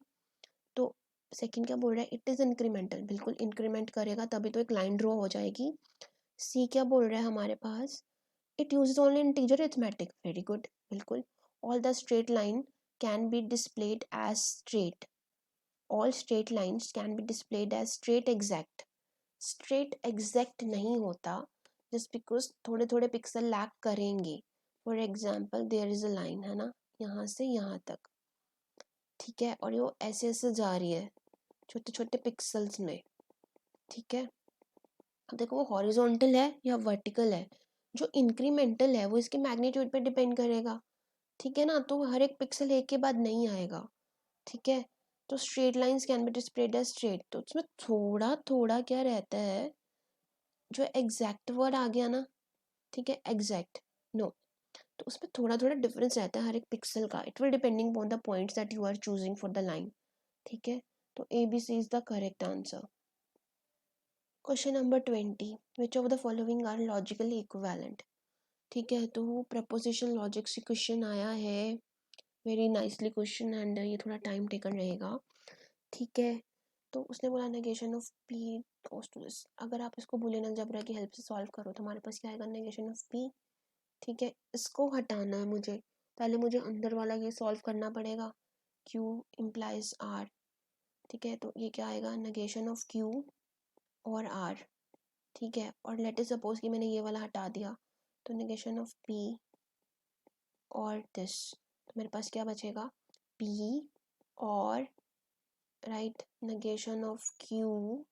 तो सेकंड क्या बोल रहा है, इट इज़ इंक्रीमेंटल, बिल्कुल इंक्रीमेंट करेगा तभी तो एक लाइन ड्रॉ हो जाएगी। सी क्या बोल रहा है हमारे पास, it uses only integer arithmetic, very good, बिल्कुल। All the straight line can be displayed as straight, all straight lines can be displayed as straight exact. Straight exact नहीं होता जस्ट बिकॉज थोड़े थोड़े पिक्सल लैक करेंगे। For example there is a line, है ना, यहाँ से यहाँ तक, ठीक है, और ये ऐसे ऐसे जा रही है छोटे छोटे पिक्सल्स में, ठीक है। अब देखो वो हॉरिजॉन्टल है या वर्टिकल है, जो इंक्रीमेंटल है वो इसके मैग्नीट्यूड पे डिपेंड करेगा, ठीक है ना। तो हर एक पिक्सल एक के बाद नहीं आएगा, ठीक है। तो straight lines can be displayed as straight, तो उसमें थोड़ा थोड़ा क्या रहता है, जो एग्जैक्ट वर्ड आ गया ना, ठीक है, एग्जैक्ट, नो, तो उसमें थोड़ा थोड़ा डिफरेंस रहता है हर एक पिक्सल का, it will depending on the points that you are choosing for the line, ठीक है। तो ABC is the correct answer. Question number 20, which of the following are logically equivalent. ठीक है, तो प्रपोजिशन लॉजिक से क्वेश्चन आया है, वेरी नाइसली क्वेश्चन, एंड ये थोड़ा टाइम टेकन रहेगा। ठीक है, तो उसने बोला negation of P goes to this. अगर आप इसको बूलियन अलजेब्रा की हेल्प से सॉल्व करो तो हमारे पास क्या आएगा, नेगेशन ऑफ पी। ठीक है, इसको हटाना है मुझे, पहले मुझे अंदर वाला ये सॉल्व करना पड़ेगा, क्यू इम्प्लाइज आर। ठीक है, तो ये क्या आएगा, नेगेशन ऑफ क्यू और आर। ठीक है, और लेट अस सपोज कि मैंने ये वाला हटा दिया, तो नेगेशन ऑफ पी और दिस, तो मेरे पास क्या बचेगा, पी और राइट नेगेशन ऑफ क्यू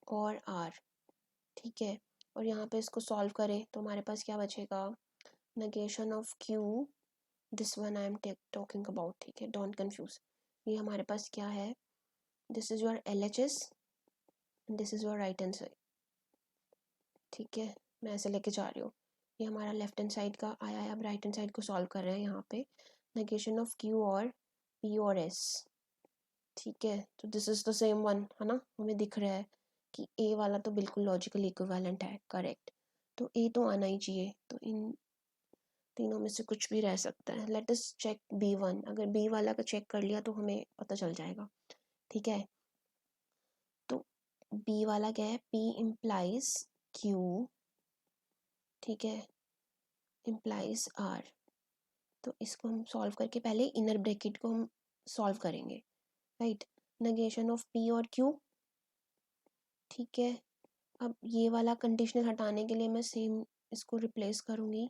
और आर। ठीक है, और यहाँ पे इसको सॉल्व करें तो हमारे पास क्या बचेगा, negation of Q, this one I am talking about. ठीक है, डोंट कंफ्यूज, ये हमारे पास क्या है, this is your LHS, this is your right hand side. ठीक है, मैं ऐसे लेके जा रही हूँ, ये हमारा लेफ्ट हैंड साइड का आया है, अब राइट हैंड साइड को सॉल्व कर रहे हैं। यहाँ पे नेगेशन ऑफ क्यू और पी और एस। ठीक है, तो this is the same one है ना, हमें दिख रहा है कि ए वाला तो बिल्कुल लॉजिकली इक्विवेलेंट है, करेक्ट। तो ए तो आना ही चाहिए, तो इन तीनों में से कुछ भी रह सकता है। लेट अस चेक B1, अगर बी वाला का चेक कर लिया तो हमें पता चल जाएगा। ठीक है, तो बी वाला क्या है, P इम्प्लाइज Q, ठीक है, इम्प्लाइज R। तो इसको हम सॉल्व करके पहले इनर ब्रैकेट को हम सॉल्व करेंगे, राइट, नेगेशन ऑफ P और Q। ठीक है, अब ये वाला कंडीशनल हटाने के लिए मैं सेम इसको रिप्लेस करूँगी,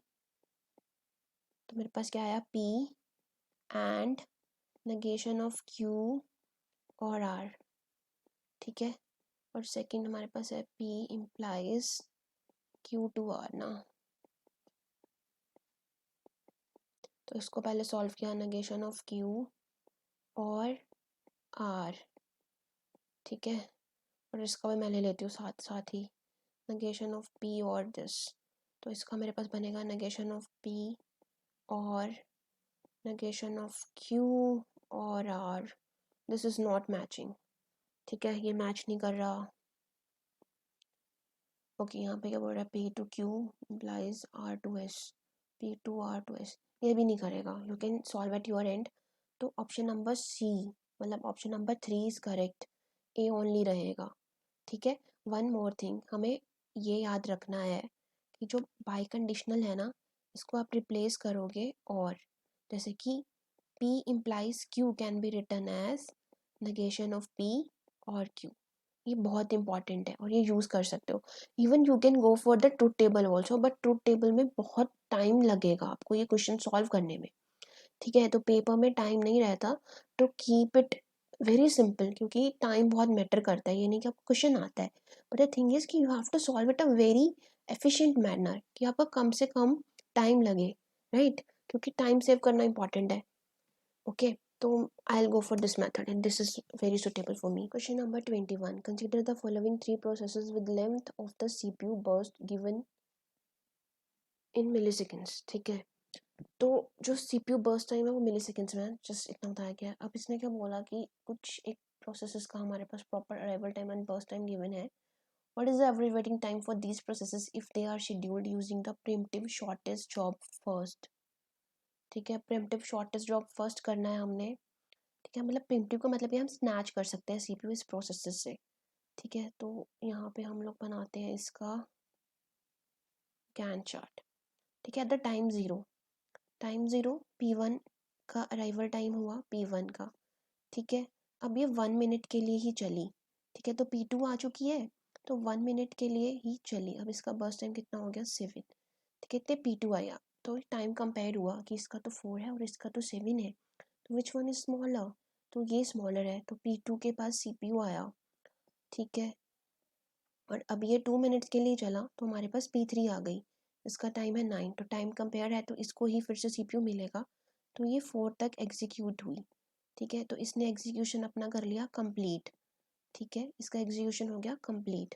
तो मेरे पास क्या आया, P and negation of Q और R। ठीक है, और सेकंड हमारे पास है P implies Q to R ना, तो इसको पहले सॉल्व किया, नेगेशन ऑफ Q और R। ठीक है, और इसका भी मैं ले लेती हूँ साथ साथ ही, नेगेशन ऑफ P और दिस, तो इसका मेरे पास बनेगा नेगेशन ऑफ P और नेगेशन ऑफ Q और R। This is not matching. ठीक है, ये मैच नहीं कर रहा। ओके, यहाँ पे क्या बोल रहा है, P to Q implies R to S, P to R to S, ये भी नहीं करेगा। You can solve at your end. तो ऑप्शन नंबर C, मतलब option number 3 is correct, A only रहेगा। ठीक है, वन मोर थिंग हमें ये याद रखना है कि जो बाई कंडीशनल है ना, इसको आप रिप्लेस करोगे, और जैसे कि P implies Q can be written as negation of P और Q। ये बहुत इंपॉर्टेंट है और ये यूज़ कर सकते हो। Even you can go for the truth table also, but truth table में बहुत टाइम लगेगा आपको ये क्वेश्चन सॉल्व करने में। ठीक है, तो पेपर में टाइम नहीं रहता, तो कीप इट वेरी सिंपल, क्योंकि टाइम बहुत मैटर करता है। ये नहीं कि आपको क्वेश्चन आता है, बट द थिंग इज कि you have to solve it a very efficient manner, कि आपका कम से कम टाइम लगे, राइट, क्योंकि टाइम सेव करना इंपॉर्टेंट है। ओके, तो I'll go for this method and this is very suitable for me. Question number 21. Consider the following three processes with length of the CPU burst given in milliseconds. ठीक है, तो जो CPU burst time है वो मिलीसेकेंड्स में है, just इतना बताया गया है। अब इसने क्या बोला कि कुछ एक प्रोसेसेस का हमारे पास proper arrival time and burst time given है। What is the average waiting time for these processes if they are scheduled using the preemptive shortest job first? ठीक है, preemptive shortest job first करना है हमने। ठीक है, मतलब प्रिमिटिव का मतलब ये हम स्नैच कर सकते हैं CPU इस प्रोसेसर से। ठीक है, तो यहाँ पे हम लोग बनाते हैं इसका गैंट चार्ट। ठीक है, at the time zero P1 का अराइवल टाइम हुआ P1 का। ठीक है, अब ये 1 मिनट के लिए ही चली। ठीक है, तो P2 आ चुकी है, तो 1 मिनट के लिए ही चली। अब इसका बर्स्ट टाइम कितना हो गया, 7। ठीक है, इतने P2 आया, तो टाइम कंपेयर हुआ कि इसका तो 4 है और इसका तो 7 है, तो विच वन इज स्मॉलर, तो ये स्मॉलर है, तो P2 के पास CPU आया। ठीक है, और अब ये 2 मिनट्स के लिए चला, तो हमारे पास P3 आ गई, इसका टाइम है 9, तो टाइम कंपेयर है तो इसको ही फिर से CPU मिलेगा, तो ये 4 तक एग्जीक्यूट हुई। ठीक है, तो इसने एग्जीक्यूशन अपना कर लिया कंप्लीट। ठीक है, इसका एग्जीक्यूशन हो गया कंप्लीट।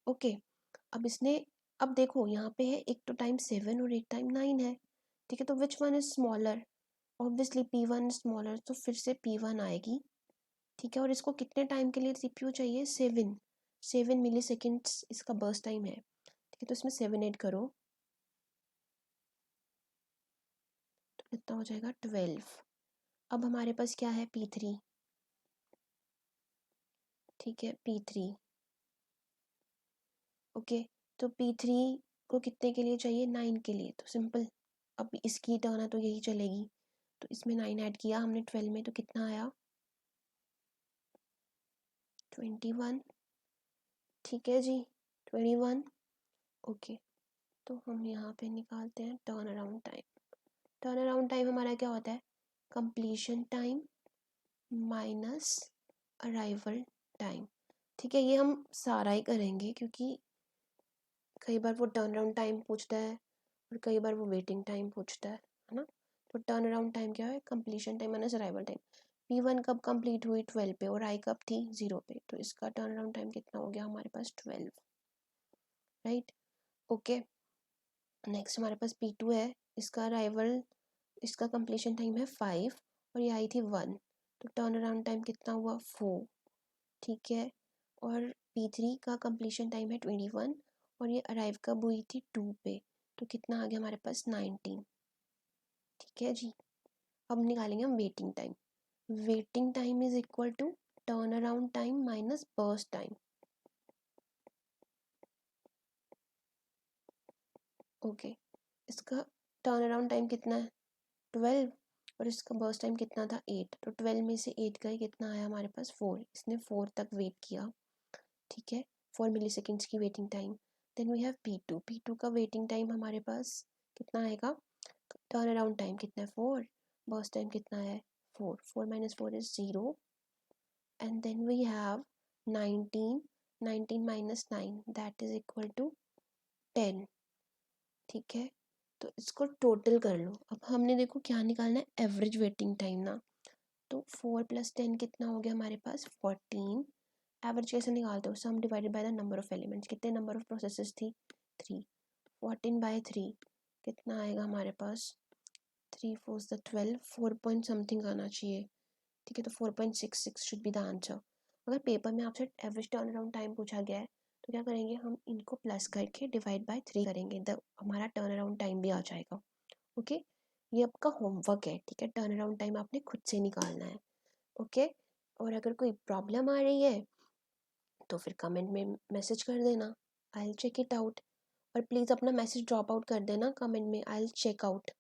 ओके, अब इसने, अब देखो यहाँ पे है एक तो टाइम 7 और एक टाइम 9 है। ठीक है, तो which one is smaller, obviously P1 is smaller, तो फिर से P1 आएगी। ठीक है, और इसको कितने टाइम के लिए सीपीयू चाहिए, 7 मिली सेकेंड्स इसका बर्स्ट टाइम है। ठीक है, तो इसमें 7 ऐड करो तो कितना हो जाएगा 12। अब हमारे पास क्या है P3। ठीक है P3, ओके, तो P3 को कितने के लिए चाहिए, 9 के लिए। तो सिंपल, अब इसकी टर्न है तो यही चलेगी, तो इसमें 9 ऐड किया हमने 12 में, तो कितना आया 21। ठीक है जी 21, ओके। तो हम यहाँ पे निकालते हैं turn around time. Turn around time हमारा क्या होता है, completion time minus arrival time. ठीक है, ये हम सारा ही करेंगे क्योंकि कई बार वो टर्न अराउंड टाइम पूछता है और कई बार वो वेटिंग टाइम पूछता है ना। तो टर्न अराउंड टाइम क्या है, completion time minus arrival time. P1 कब कंप्लीट हुई, 12 पे, और आई कब थी, 0 पे, तो इसका टर्न अराउंड टाइम कितना हो गया हमारे पास 12, राइट, ओके। नेक्स्ट हमारे पास P2 है, इसका अराइवल, इसका कंप्लीशन टाइम है 5 और ये आई थी 1, तो टर्न अराउंड टाइम कितना हुआ 4। ठीक है, और P3 का कंप्लीशन टाइम है 21 और ये अराइव कब हुई थी 2 पे, तो कितना आ गया हमारे पास 19। ठीक है जी, अब निकालेंगे हम waiting time. Waiting time is equal to turn around time minus burst time, okay. इसका टर्न अराउंड टाइम कितना है 12 और इसका बर्स्ट टाइम कितना था 8, तो 12 में से 8 गए, कितना आया हमारे पास 4, इसने 4 तक वेट किया। ठीक है, 4 मिली सेकेंड्स की waiting time. Then we have P2 का वेटिंग टाइम हमारे पास कितना आएगा, टर्न अराउंड टाइम कितना है 4, बर्स्ट टाइम कितना है 4, 4 minus 4 is 0, and then we have 19, 19 minus 9 that is equal to 10। ठीक है, तो इसको टोटल कर लो। अब हमने देखो क्या निकालना है, एवरेज वेटिंग टाइम ना, तो 4 + 10 कितना हो गया हमारे पास 14। एवरेज कैसे निकालते हो, सम divided by the number of elements, कितने नंबर ऑफ प्रोसेसेस थी 3, 14/3 कितना आएगा हमारे पास, 3 4 12, 4 पॉइंट समथिंग आना चाहिए। ठीक है, तो 4.66 शुड बी द आंसर। अगर पेपर में आपसे एवरेज टर्न अराउंड टाइम पूछा गया है तो क्या करेंगे, हम इनको प्लस करके डिवाइड बाय 3 करेंगे, द हमारा टर्न अराउंड टाइम भी आ जाएगा, ओके। ये आपका होमवर्क है, ठीक है, टर्न अराउंड टाइम आपने खुद से निकालना है, ओके। और अगर कोई प्रॉब्लम आ रही है तो फिर कमेंट में मैसेज कर देना, I will check it out. और प्लीज़ अपना मैसेज ड्रॉप आउट कर देना कमेंट में, I will check out.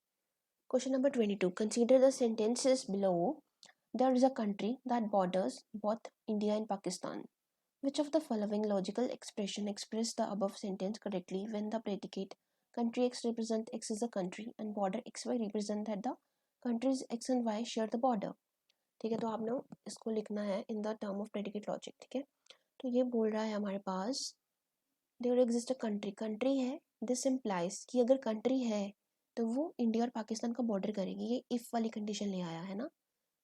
Question number 22, consider the sentences below. There is a country that borders both India and Pakistan. Which of the following logical expression express the above sentence correctly when the predicate country X represent X is a country and border XY represent that the countries X and Y share the border? ठीक है, तो आपने इसको लिखना है in the term of predicate logic. ठीक है, तो ये बोल रहा है हमारे पास there exist a country, country है, दिस इम्प्लाइज कि अगर कंट्री है तो वो इंडिया और पाकिस्तान का बॉर्डर करेगी, ये इफ़ वाली कंडीशन ले आया है ना।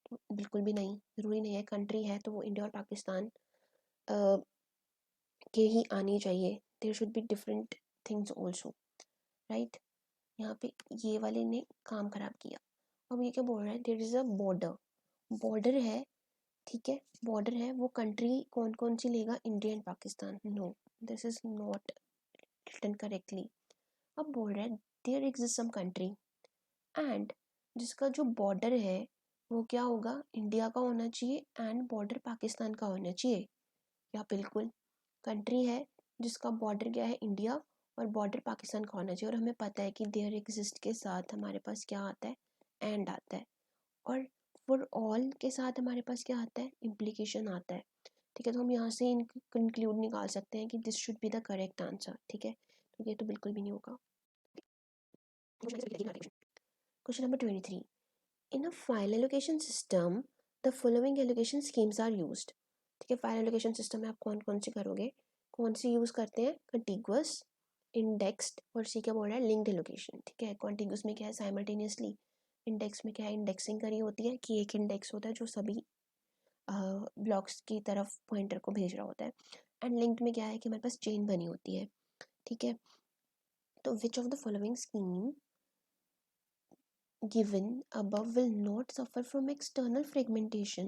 तो बिल्कुल भी नहीं, ज़रूरी नहीं है, कंट्री है तो वो इंडिया और पाकिस्तान के ही आनी चाहिए, there should be different things also, right. यहाँ पे ये वाले ने काम खराब किया। अब ये क्या बोल रहा है, there is a border, border है, ठीक है, बॉर्डर है, वो कंट्री कौन कौन सी लेगा, India and Pakistan, no, this is not written correctly. अब बोल रहा है there exist some country and, जिसका जो बॉर्डर है वो क्या होगा, इंडिया का होना चाहिए एंड बॉर्डर पाकिस्तान का होना चाहिए, या बिल्कुल कंट्री है जिसका बॉर्डर क्या है इंडिया और बॉर्डर पाकिस्तान का होना चाहिए, और हमें पता है कि देयर एग्जिस्ट के साथ हमारे पास क्या आता है, एंड आता है, और फॉर ऑल के साथ हमारे पास क्या आता है, इम्प्लीकेशन आता है। ठीक है, तो हम यहाँ से कंक्लूड निकाल सकते हैं कि this should be the correct answer. ठीक है, तो ये तो बिल्कुल भी नहीं होगा। Question number 23, in a file allocation system the following allocation schemes are used. ठीक है, फाइल एलोकेशन सिस्टम में आप कौन कौन सी करोगे, कौन सी यूज़ करते हैं, कंटिगुअस, इंडेक्स्ड, और सी क्या बोल रहा है, लिंक्ड एलोकेशन। ठीक है, कॉन्टिगुअस में क्या है, साइमल्टेनियसली, इंडेक्स में क्या है, इंडेक्सिंग करी होती है कि एक इंडेक्स होता है जो सभी ब्लॉक्स की तरफ पॉइंटर को भेज रहा होता है, एंड लिंक्ड में क्या है कि हमारे पास चेन बनी होती है। ठीक है, तो विच of the following scheme given above will not suffer from external fragmentation.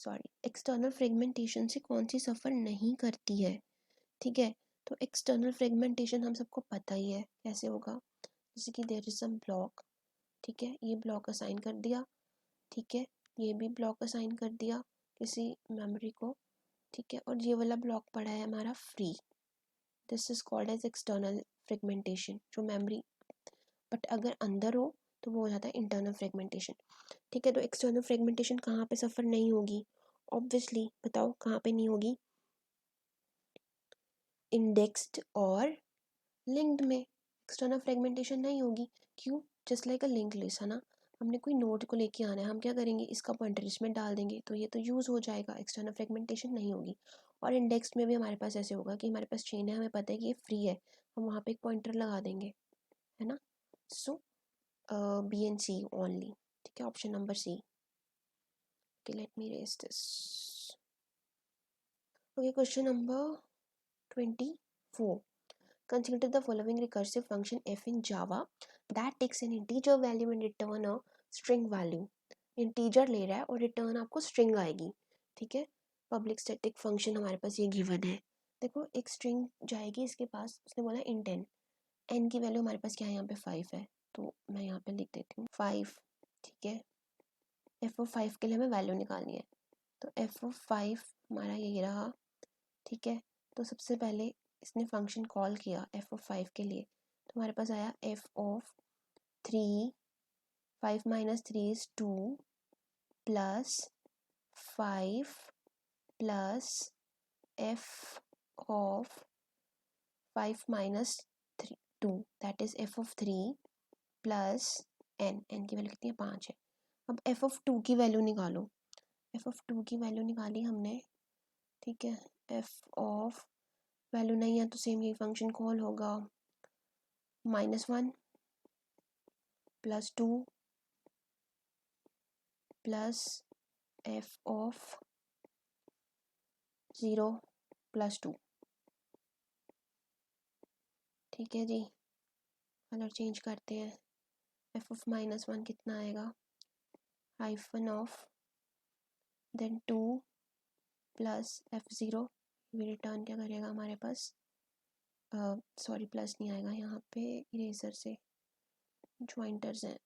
External fragmentation से कौन सी सफ़र नहीं करती है, ठीक है। तो एक्सटर्नल फ्रेगमेंटेशन हम सबको पता ही है कैसे होगा, जैसे कि देयर इज सम ब्लॉक, ठीक है, ये ब्लॉक असाइन कर दिया, ठीक है, ये भी ब्लॉक असाइन कर दिया किसी मेमोरी को, ठीक है, और ये वाला ब्लॉक पड़ा है हमारा free, this is called as external fragmentation, जो मेमोरी, बट अगर अंदर हो तो वो हो जाता है इंटरनल फ्रेगमेंटेशन, ठीक है। तो एक्सटर्नल फ्रेगमेंटेशन कहाँ पे सफ़र नहीं होगी, ऑब्वियसली बताओ कहाँ पे नहीं होगी, इंडेक्स्ड और लिंक्ड में एक्सटर्नल फ्रेगमेंटेशन नहीं होगी, क्यों, just like a link list है ना, हमने कोई नोड को लेके आना है, हम क्या करेंगे, इसका पॉइंटर इसमें डाल देंगे तो ये तो यूज़ हो जाएगा, एक्सटर्नल फ्रेगमेंटेशन नहीं होगी। और इंडेक्स में भी हमारे पास ऐसे होगा कि हमारे पास चेन है, हमें पता है कि ये फ्री है, हम वहाँ पे एक पॉइंटर लगा देंगे, है ना। So B and C only, ठीक है, option number C. Okay, let me raise this. Okay, question number 24. Consider the following recursive function f in Java that takes an integer value and return a string value. Integer ले रहा है और return आपको string आएगी, ठीक है। Public static function हमारे पास ये given है, देखो एक string जाएगी इसके पास, उसने बोला int n, n की वैल्यू हमारे पास क्या है, यहाँ पे 5 है, तो मैं यहाँ पे लिख देती हूँ 5, ठीक है। f of 5 के लिए हमें वैल्यू निकालनी है, तो f of 5 हमारा ये रहा, ठीक है। तो सबसे पहले इसने फंक्शन कॉल किया f of 5 के लिए, तो हमारे पास आया f of 3, 5 minus 3 is 2 plus 5 plus f of 5 minus 3 2, that is f of 3 plus n की वैल्यू कितनी है, 5 है। अब f of 2 की वैल्यू निकालो, f of 2 की वैल्यू निकाली हमने, ठीक है। f of वैल्यू नहीं है तो सेम यही फंक्शन कॉल होगा, -1 +2 प्लस f of 0 +2, ठीक है जी। कलर चेंज करते हैं, f of -1 कितना आएगा, hyphen of then 2 plus f0, ये रिटर्न क्या करेगा हमारे पास, सॉरी प्लस नहीं आएगा, यहाँ पे इरेजर से ज्वाइंटर्स हैं,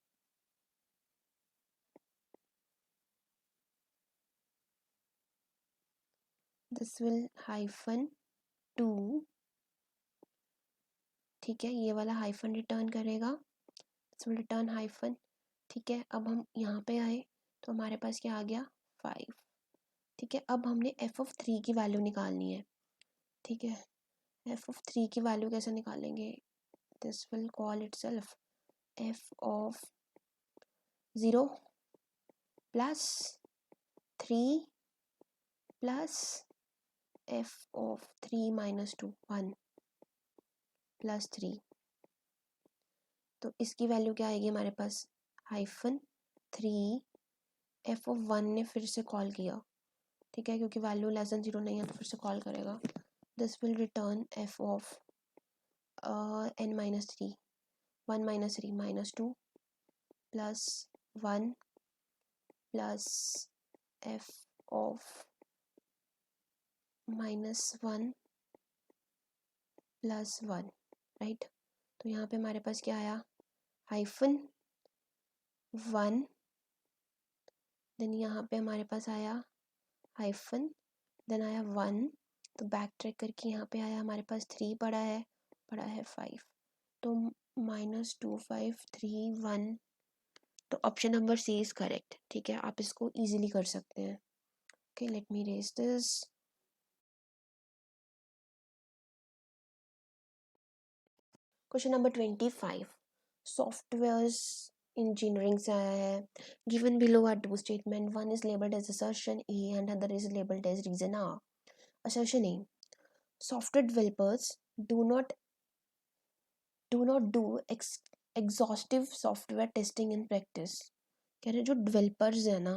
दिस विल हाइफन 2, ठीक है, ये वाला हाइफन रिटर्न करेगा, दिस विल रिटर्न हाइफन, ठीक है। अब हम यहाँ पे आए तो हमारे पास क्या आ गया, 5, ठीक है। अब हमने f of 3 की वैल्यू निकालनी है, ठीक है। f of 3 की वैल्यू कैसे निकालेंगे, this will call itself f of 0 plus 3 plus f of 3 minus 2 1 plus 3, तो इसकी वैल्यू क्या आएगी हमारे पास, हाइफन 3, f of 1 ने फिर से कॉल किया, ठीक है, क्योंकि वैल्यू लेस देन 0 नहीं है तो फिर से कॉल करेगा, this will return f of n minus 3, 1 minus 3 minus 2 plus 1 plus f of -1 plus 1, right. तो यहाँ पे हमारे पास क्या आया, हाइफन 1, देन यहाँ पे हमारे पास आया हाइफन, देन आया 1, तो बैक ट्रैक करके यहाँ पे आया हमारे पास 3 पड़ा है 5, तो -2 5 3 1, तो option number C is correct, ठीक है। आप इसको इजीली कर सकते हैं। Okay, let me raise this. Question number 25, softwares engineering से आया है, given below are two statement, one is labelled as assertion A and other is labelled as reason R. Assertion A, software developers do not do exhaustive software testing in practice, कह रहे जो developers हैं ना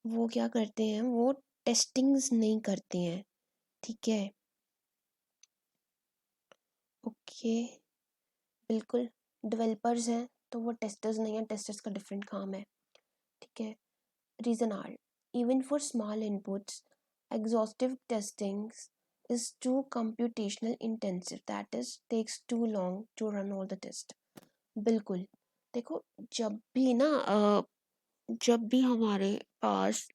वो क्या करते हैं, वो टेस्टिंग्स नहीं करते हैं, ठीक है। ओके, बिल्कुल, डेवलपर्स हैं तो वो टेस्टर्स नहीं है, टेस्टर्स का डिफरेंट काम है, ठीक है। Reason R, even for small inputs, exhaustive testing is too computational intensive, that is takes too long to run all the test. बिल्कुल। देखो, जब भी ना जब भी हमारे पास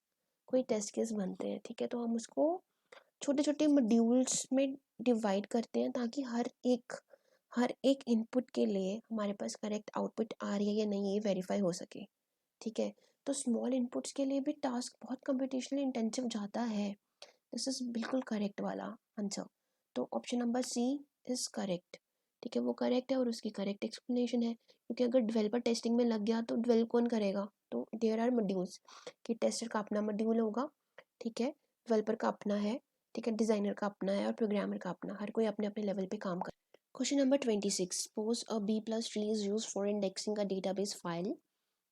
कोई टेस्ट केस बनते हैं, ठीक है, तो हम उसको छोटे छोटे मॉड्यूल्स में डिवाइड करते हैं ताकि हर एक इनपुट के लिए हमारे पास करेक्ट आउटपुट आ रही है या नहीं ये वेरीफाई हो सके। ठीक है, तो स्मॉल इनपुट्स के लिए भी टास्क बहुत कंप्यूटेशनली इंटेंसिव जाता है। दिस इज बिल्कुल करेक्ट वाला आंसर। तो option number C is correct. ठीक है, वो करेक्ट है और उसकी करेक्ट एक्सप्लेनेशन है, क्योंकि अगर डेवलपर टेस्टिंग में लग गया तो डेवलप कौन करेगा? तो देयर आर मॉड्यूल्स कि टेस्टर का अपना मॉड्यूल होगा, ठीक है, डेवलपर का अपना है, ठीक है, डिजाइनर का अपना है और प्रोग्रामर का अपना, हर कोई अपने अपने लेवल पे काम कर। Question number 26, suppose a B plus tree is used for indexing a database file.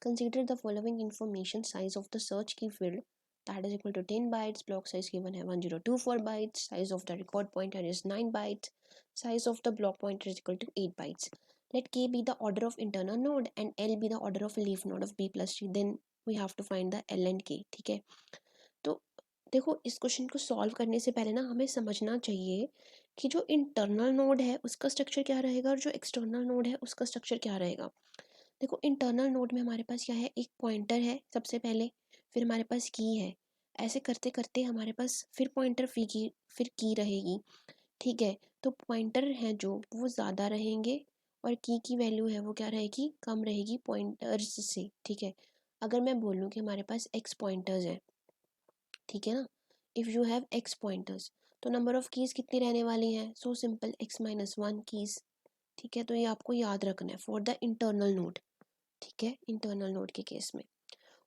Consider the following information: size of the search key field, that is equal to 10 bytes, block size given है 1024 bytes, size of the record pointer is 9 bytes, size of the block pointer is equal to 8 bytes. Let K be the order of internal node and L be the order of leaf node of B plus tree. Then we have to find the L and K. ठीक है, तो देखो, इस question को solve करने से पहले ना हमें समझना चाहिए कि जो इंटरनल नोड है उसका स्ट्रक्चर क्या रहेगा और जो एक्सटर्नल नोड है उसका स्ट्रक्चर क्या रहेगा। देखो, इंटरनल नोड में हमारे पास क्या है, एक पॉइंटर है सबसे पहले, फिर हमारे पास की है, ऐसे करते करते हमारे पास फिर पॉइंटर फिर की रहेगी। ठीक है, तो पॉइंटर हैं जो वो ज़्यादा रहेंगे और की वैल्यू है वो क्या रहेगी, कम रहेगी पॉइंटर्स से। ठीक है, अगर मैं बोलूँ कि हमारे पास एक्स पॉइंटर्स हैं, ठीक है ना, if you have x pointers, तो नंबर ऑफ कीज़ कितनी रहने वाली हैं? So simple, x-1 keys. ठीक है, तो ये आपको याद रखना है फॉर द इंटरनल नोड। ठीक है, इंटरनल नोड के केस में।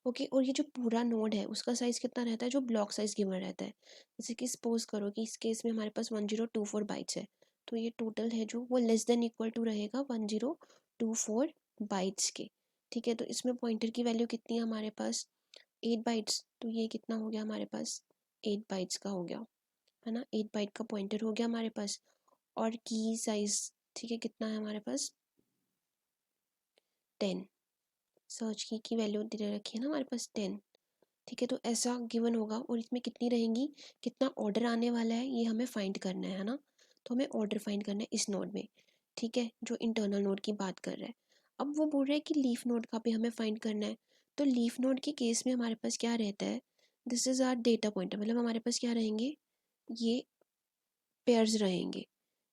ओके, और ये जो पूरा नोड है उसका साइज़ कितना रहता है? जो ब्लॉक साइज़ गिवन रहता है। जैसे कि सपोज करो कि इस केस में हमारे पास 1024 बाइट्स है, तो ये टोटल है जो वो लेस देन इक्वल टू रहेगा 1024 बाइट्स के। ठीक है, तो इसमें पॉइंटर की वैल्यू कितनी है हमारे पास? 8 बाइट्स, तो ये कितना हो गया हमारे पास? 8 बाइट्स का हो गया, है ना, 8 बाइट का पॉइंटर हो गया हमारे पास। और की साइज, ठीक है, कितना है हमारे पास? 10। सर्च की वैल्यू दे रखी है ना हमारे पास 10। ठीक है, तो ऐसा गिवन होगा और इसमें कितनी रहेंगी, कितना ऑर्डर आने वाला है ये हमें फाइंड करना है ना। तो हमें ऑर्डर फाइंड करना है इस नोड में। ठीक है, जो इंटरनल नोड की बात कर रहा है। अब वो बोल रहा है कि लीफ नोड का भी हमें फाइंड करना है। तो लीफ नोड के केस में हमारे पास क्या रहता है, this is our data pointer, मतलब हमारे पास क्या रहेंगे, ये पेयर्स रहेंगे।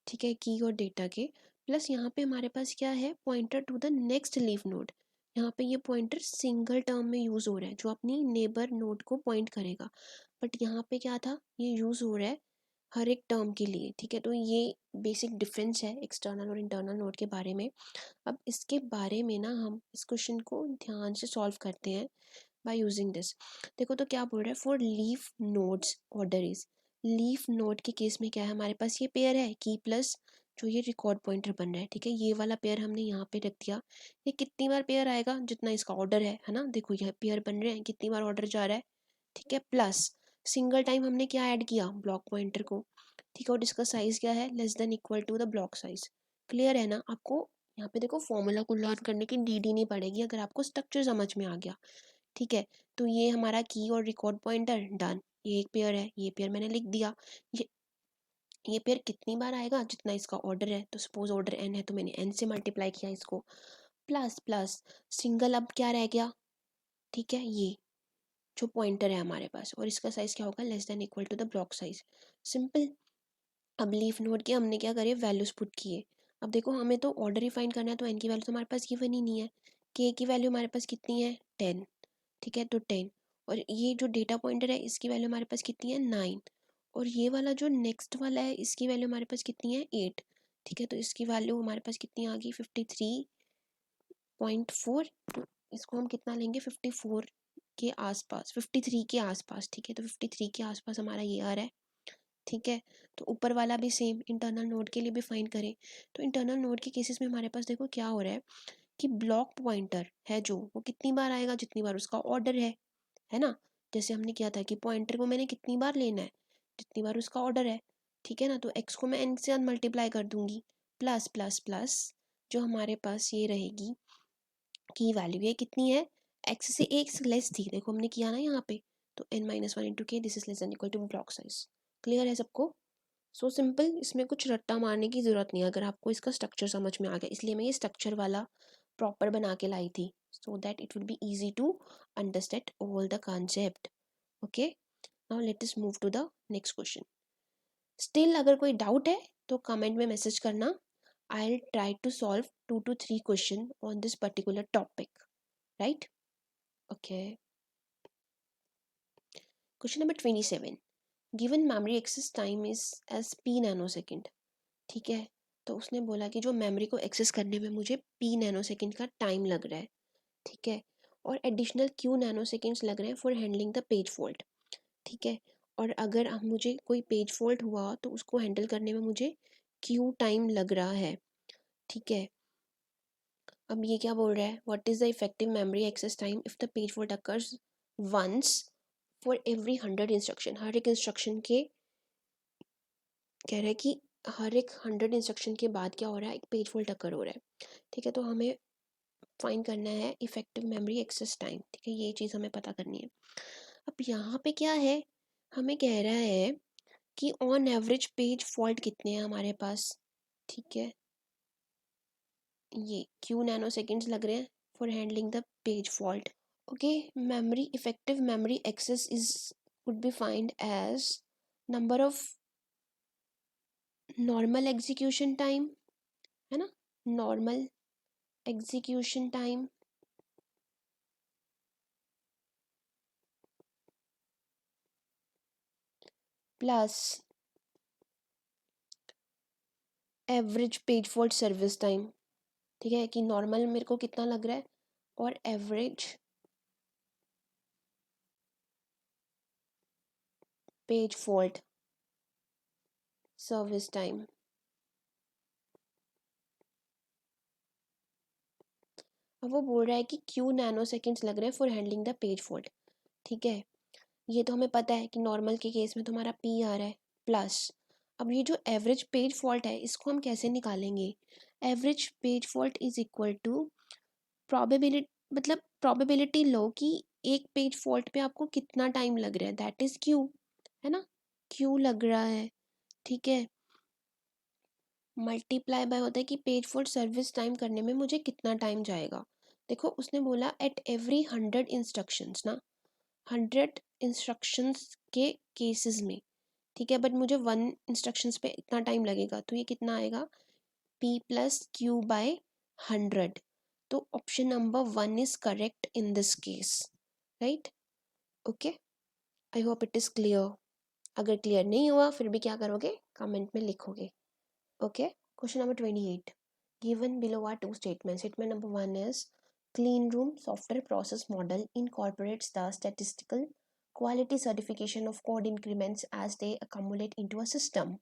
ठीक है, की और डेटा के, प्लस यहाँ पे हमारे पास क्या है, pointer to the next leaf node. यहाँ पे ये पॉइंटर सिंगल टर्म में यूज़ हो रहा है जो अपनी नेबर नोड को पॉइंट करेगा, बट यहाँ पे क्या था, ये यूज़ हो रहा है हर एक टर्म के लिए। ठीक है, तो ये बेसिक डिफरेंस है एक्सटर्नल और इंटरनल नोड के बारे में। अब इसके बारे में ना हम इस क्वेश्चन को ध्यान से सॉल्व करते हैं बाय यूजिंग दिस। देखो, तो क्या बोल रहा है, for leaf nodes order is, leaf node के केस में क्या है, हमारे पास ये पेयर है की प्लस जो ये रिकॉर्ड पॉइंटर बन रहा है। ठीक है, ये वाला पेयर हमने यहाँ पे रख दिया। ये कितनी बार पेयर आएगा, जितना इसका ऑर्डर है ना। देखो, यह पेयर बन रहे हैं, कितनी बार ऑर्डर जा रहा है। ठीक है, प्लस सिंगल टाइम हमने क्या ऐड किया, ब्लॉक पॉइंटर को। ठीक है, और इसका साइज क्या है, less than equal to the block size. Clear है ना आपको? यहाँ पे देखो, फॉर्मूला को लर्न करने की नीड ही नहीं पड़ेगी अगर आपको स्ट्रक्चर समझ में आ गया। ठीक है, तो ये हमारा की और रिकॉर्ड पॉइंटर डन। ये एक पेयर है, ये पेयर मैंने लिख दिया। ये ये पेयर कितनी बार आएगा, जितना इसका ऑर्डर है। तो सपोज ऑर्डर एन है तो मैंने एन से मल्टीप्लाई किया इसको, प्लस प्लस सिंगल, अब क्या रह गया, ठीक है, ये जो पॉइंटर है हमारे पास, और इसका साइज क्या होगा, less than equal to the block size. Simple. अब लीफ नोड के हमने क्या करे, वैल्यूज पुट किए। अब देखो, हमें तो ऑर्डर ही फाइंड करना है, तो एन की वैल्यू तो हमारे पास गिवन ही नहीं है। के की वैल्यू हमारे पास कितनी है, 10। ठीक है, तो 10, और ये जो डेटा पॉइंटर है इसकी वैल्यू हमारे पास कितनी है, 9। और ये वाला जो नेक्स्ट वाला है इसकी वैल्यू हमारे पास कितनी है, 8। ठीक है, तो इसकी वैल्यू हमारे पास कितनी आ गई, 53.4। तो इसको हम कितना लेंगे, 54 के आसपास, 53 के आसपास। ठीक है, तो 53 के आसपास हमारा ये आ रहा है। ठीक है, तो ऊपर वाला भी सेम इंटरनल नोड के लिए भी फाइंड करें। तो इंटरनल नोड के केसेस में हमारे पास देखो क्या हो रहा है कि ब्लॉक पॉइंटर है जो वो कितनी बार आएगा, जितनी बार उसका ऑर्डर है ना। जैसे हमने किया था कि पॉइंटर को मैंने कितनी बार लेना है, जितनी बार उसका ऑर्डर है। ठीक है ना, तो एक्स को मैं एन से मल्टीप्लाई कर दूंगी, प्लस प्लस प्लस जो हमारे पास ये रहेगी की वैल्यू, ये कितनी है, एक्स से एक लेस थी, देखो हमने किया ना यहाँ पे, तो n-1 × k this is less than equal to block size. Clear है सबको? सो सिंपल, इसमें कुछ रट्टा मारने की ज़रूरत नहीं है अगर आपको इसका स्ट्रक्चर समझ में आ गया, इसलिए मैं ये स्ट्रक्चर वाला प्रॉपर बना के लाई थी, so that it will be easy to understand all the concept. Okay, now let us move to the next question. Still अगर कोई डाउट है तो कमेंट में मैसेज करना, I will try to solve 2 to 3 question on this particular topic, right? Okay, question number 27, given memory access time is as p nanosecond. ठीक है, तो उसने बोला कि जो मेमोरी को एक्सेस करने में मुझे p नैनोसेकंड का टाइम लग रहा है। ठीक है, और एडिशनल q नैनोसेकंड्स लग रहे हैं for handling the page fault. ठीक है, और अगर अब मुझे कोई पेज फॉल्ट हुआ तो उसको हैंडल करने में मुझे q टाइम लग रहा है। ठीक है, अब ये क्या बोल रहा है, what is the effective memory access time if the page fault occurs once for every 100 instruction. हर एक इंस्ट्रक्शन के, कह रहा है कि हर एक 100 इंस्ट्रक्शन के बाद क्या हो रहा है, एक पेज फॉल्ट अकर हो रहा है। ठीक है, तो हमें फाइंड करना है इफेक्टिव मेमोरी एक्सेस टाइम। ठीक है, ये चीज़ हमें पता करनी है। अब यहाँ पे क्या है, हमें कह रहा है कि ऑन एवरेज पेज फॉल्ट कितने हैं हमारे पास। ठीक है, ये क्यू नैनो सेकेंड्स लग रहे हैं for handling the page fault. Okay, memory effective memory access is would be find as number of normal execution time, है ना, normal execution time plus average page fault service time. ठीक है, कि normal मेरे को कितना लग रहा है और average page fault service time. अब वो बोल रहा है कि क्यू नैनो सेकेंड्स लग रहे हैं for handling the page fault. ठीक है, ये तो हमें पता है कि नॉर्मल के केस में तो हमारा पी आ रहा है प्लस, अब ये जो एवरेज पेज फॉल्ट है इसको हम कैसे निकालेंगे। Average page fault is equal to probability, मतलब प्रोबेबिलिटी लो कि एक पेज फॉल्ट पे आपको कितना टाइम लग रहा है, दैट इज क्यू, है ना, क्यू लग रहा है। ठीक है, मल्टीप्लाई बाय होता है कि पेज फॉल्ट सर्विस टाइम करने में मुझे कितना टाइम जाएगा। देखो उसने बोला एट एवरी 100 इंस्ट्रक्शंस ना, 100 इंस्ट्रक्शंस के केसेस में। ठीक है, बट मुझे 1 इंस्ट्रक्शंस पे इतना टाइम लगेगा, तो ये कितना आएगा, p प्लस क्यू बाय 100। तो option number 1 is correct in this case, right? Okay, I hope it is clear. अगर क्लियर नहीं हुआ फिर भी क्या करोगे, कमेंट में लिखोगे। Okay, question number 28, given below are two statements. Statement number 1 is clean room software process model incorporates the statistical quality certification of code increments as they accumulate into a system.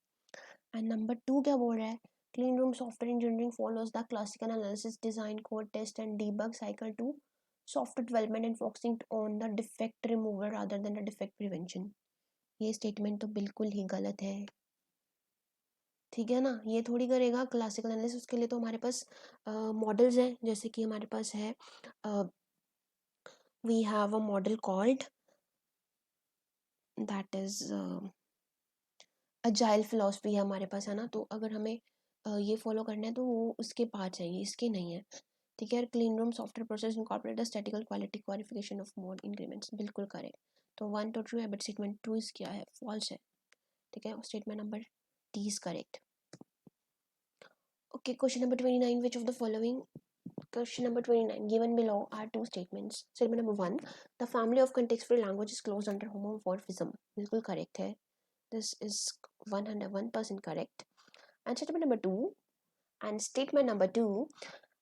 And number 2 क्या बोल रहा है, clean room software engineering follows the classical analysis, design, code test and debug cycle to software development and focusing on the defect removal rather than the defect prevention. ये statement तो बिल्कुल ही गलत है। ठीक है ना, ये थोड़ी करेगा क्लासिकल एनालिसिस, उसके लिए तो हमारे पास मॉडल्स हैं, जैसे कि हमारे पास है we have a model called that is agile philosophy है हमारे पास, है ना। तो अगर हमें ये फॉलो करना है तो वो उसके पास चाहिए, इसके नहीं है। ठीक है, clean room software process incorporate the statistical quality qualification of mode increments, बिल्कुल करेक्ट। तो 1 तो ट्रू है बट स्टेटमेंट 2 इज क्या है, फॉल्स है। ठीक है, statement number D is correct. Okay, question number 29, which of the following, question number 29, given below are two statements. Statement number 1, the family of context-free language is closed under homomorphism. बिल्कुल correct है, this is 101% correct. And statement number 2, and statement number 2,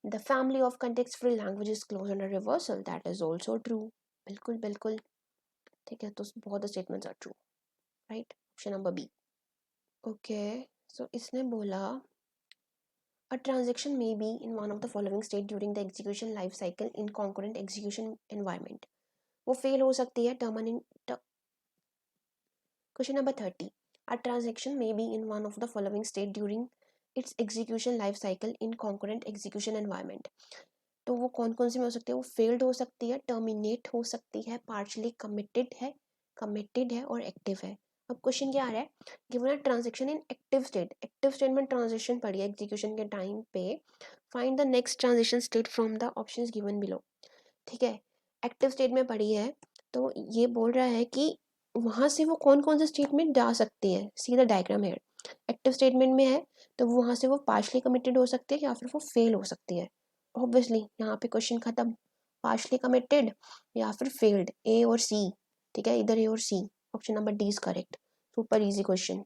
the family of context-free language is closed under reversal. That is also true. बिल्कुल बिल्कुल ठीक है, तो बहुत statements are true, right? Option number B. Okay, so इसने बोला a transaction may be in one of the following state during the execution life cycle in concurrent execution environment. वो fail हो सकती है terminate. Question number 30, a transaction may be in one of the following state during its execution life cycle in concurrent execution environment. तो वो कौन कौन सी में हो सकती है, वो फेल्ड हो सकती है, टर्मिनेट हो सकती है, पार्शली कमिटेड है कमिटेड है और एक्टिव है। अब क्वेश्चन क्या आ रहा है, given a transaction in active state, active state में ट्रांजैक्शन पड़ी है एग्जीक्यूशन के टाइम पे, find the next transaction state from the options given below. ठीक है, एक्टिव स्टेट में पड़ी है तो ये बोल रहा है कि वहाँ से वो कौन कौन से स्टेटमेंट जा सकती है, सी द डायग्राम है। एक्टिव स्टेटमेंट में है तो वहाँ से वो पार्शली कमिटेड हो सकती है या फिर वो फेल हो सकती है। ऑब्वियसली यहाँ पे क्वेश्चन खत्म, पार्शली कमिटेड या फिर फेल्ड, ए और सी। ठीक है, इधर ए और C, option number D is correct. Super easy question.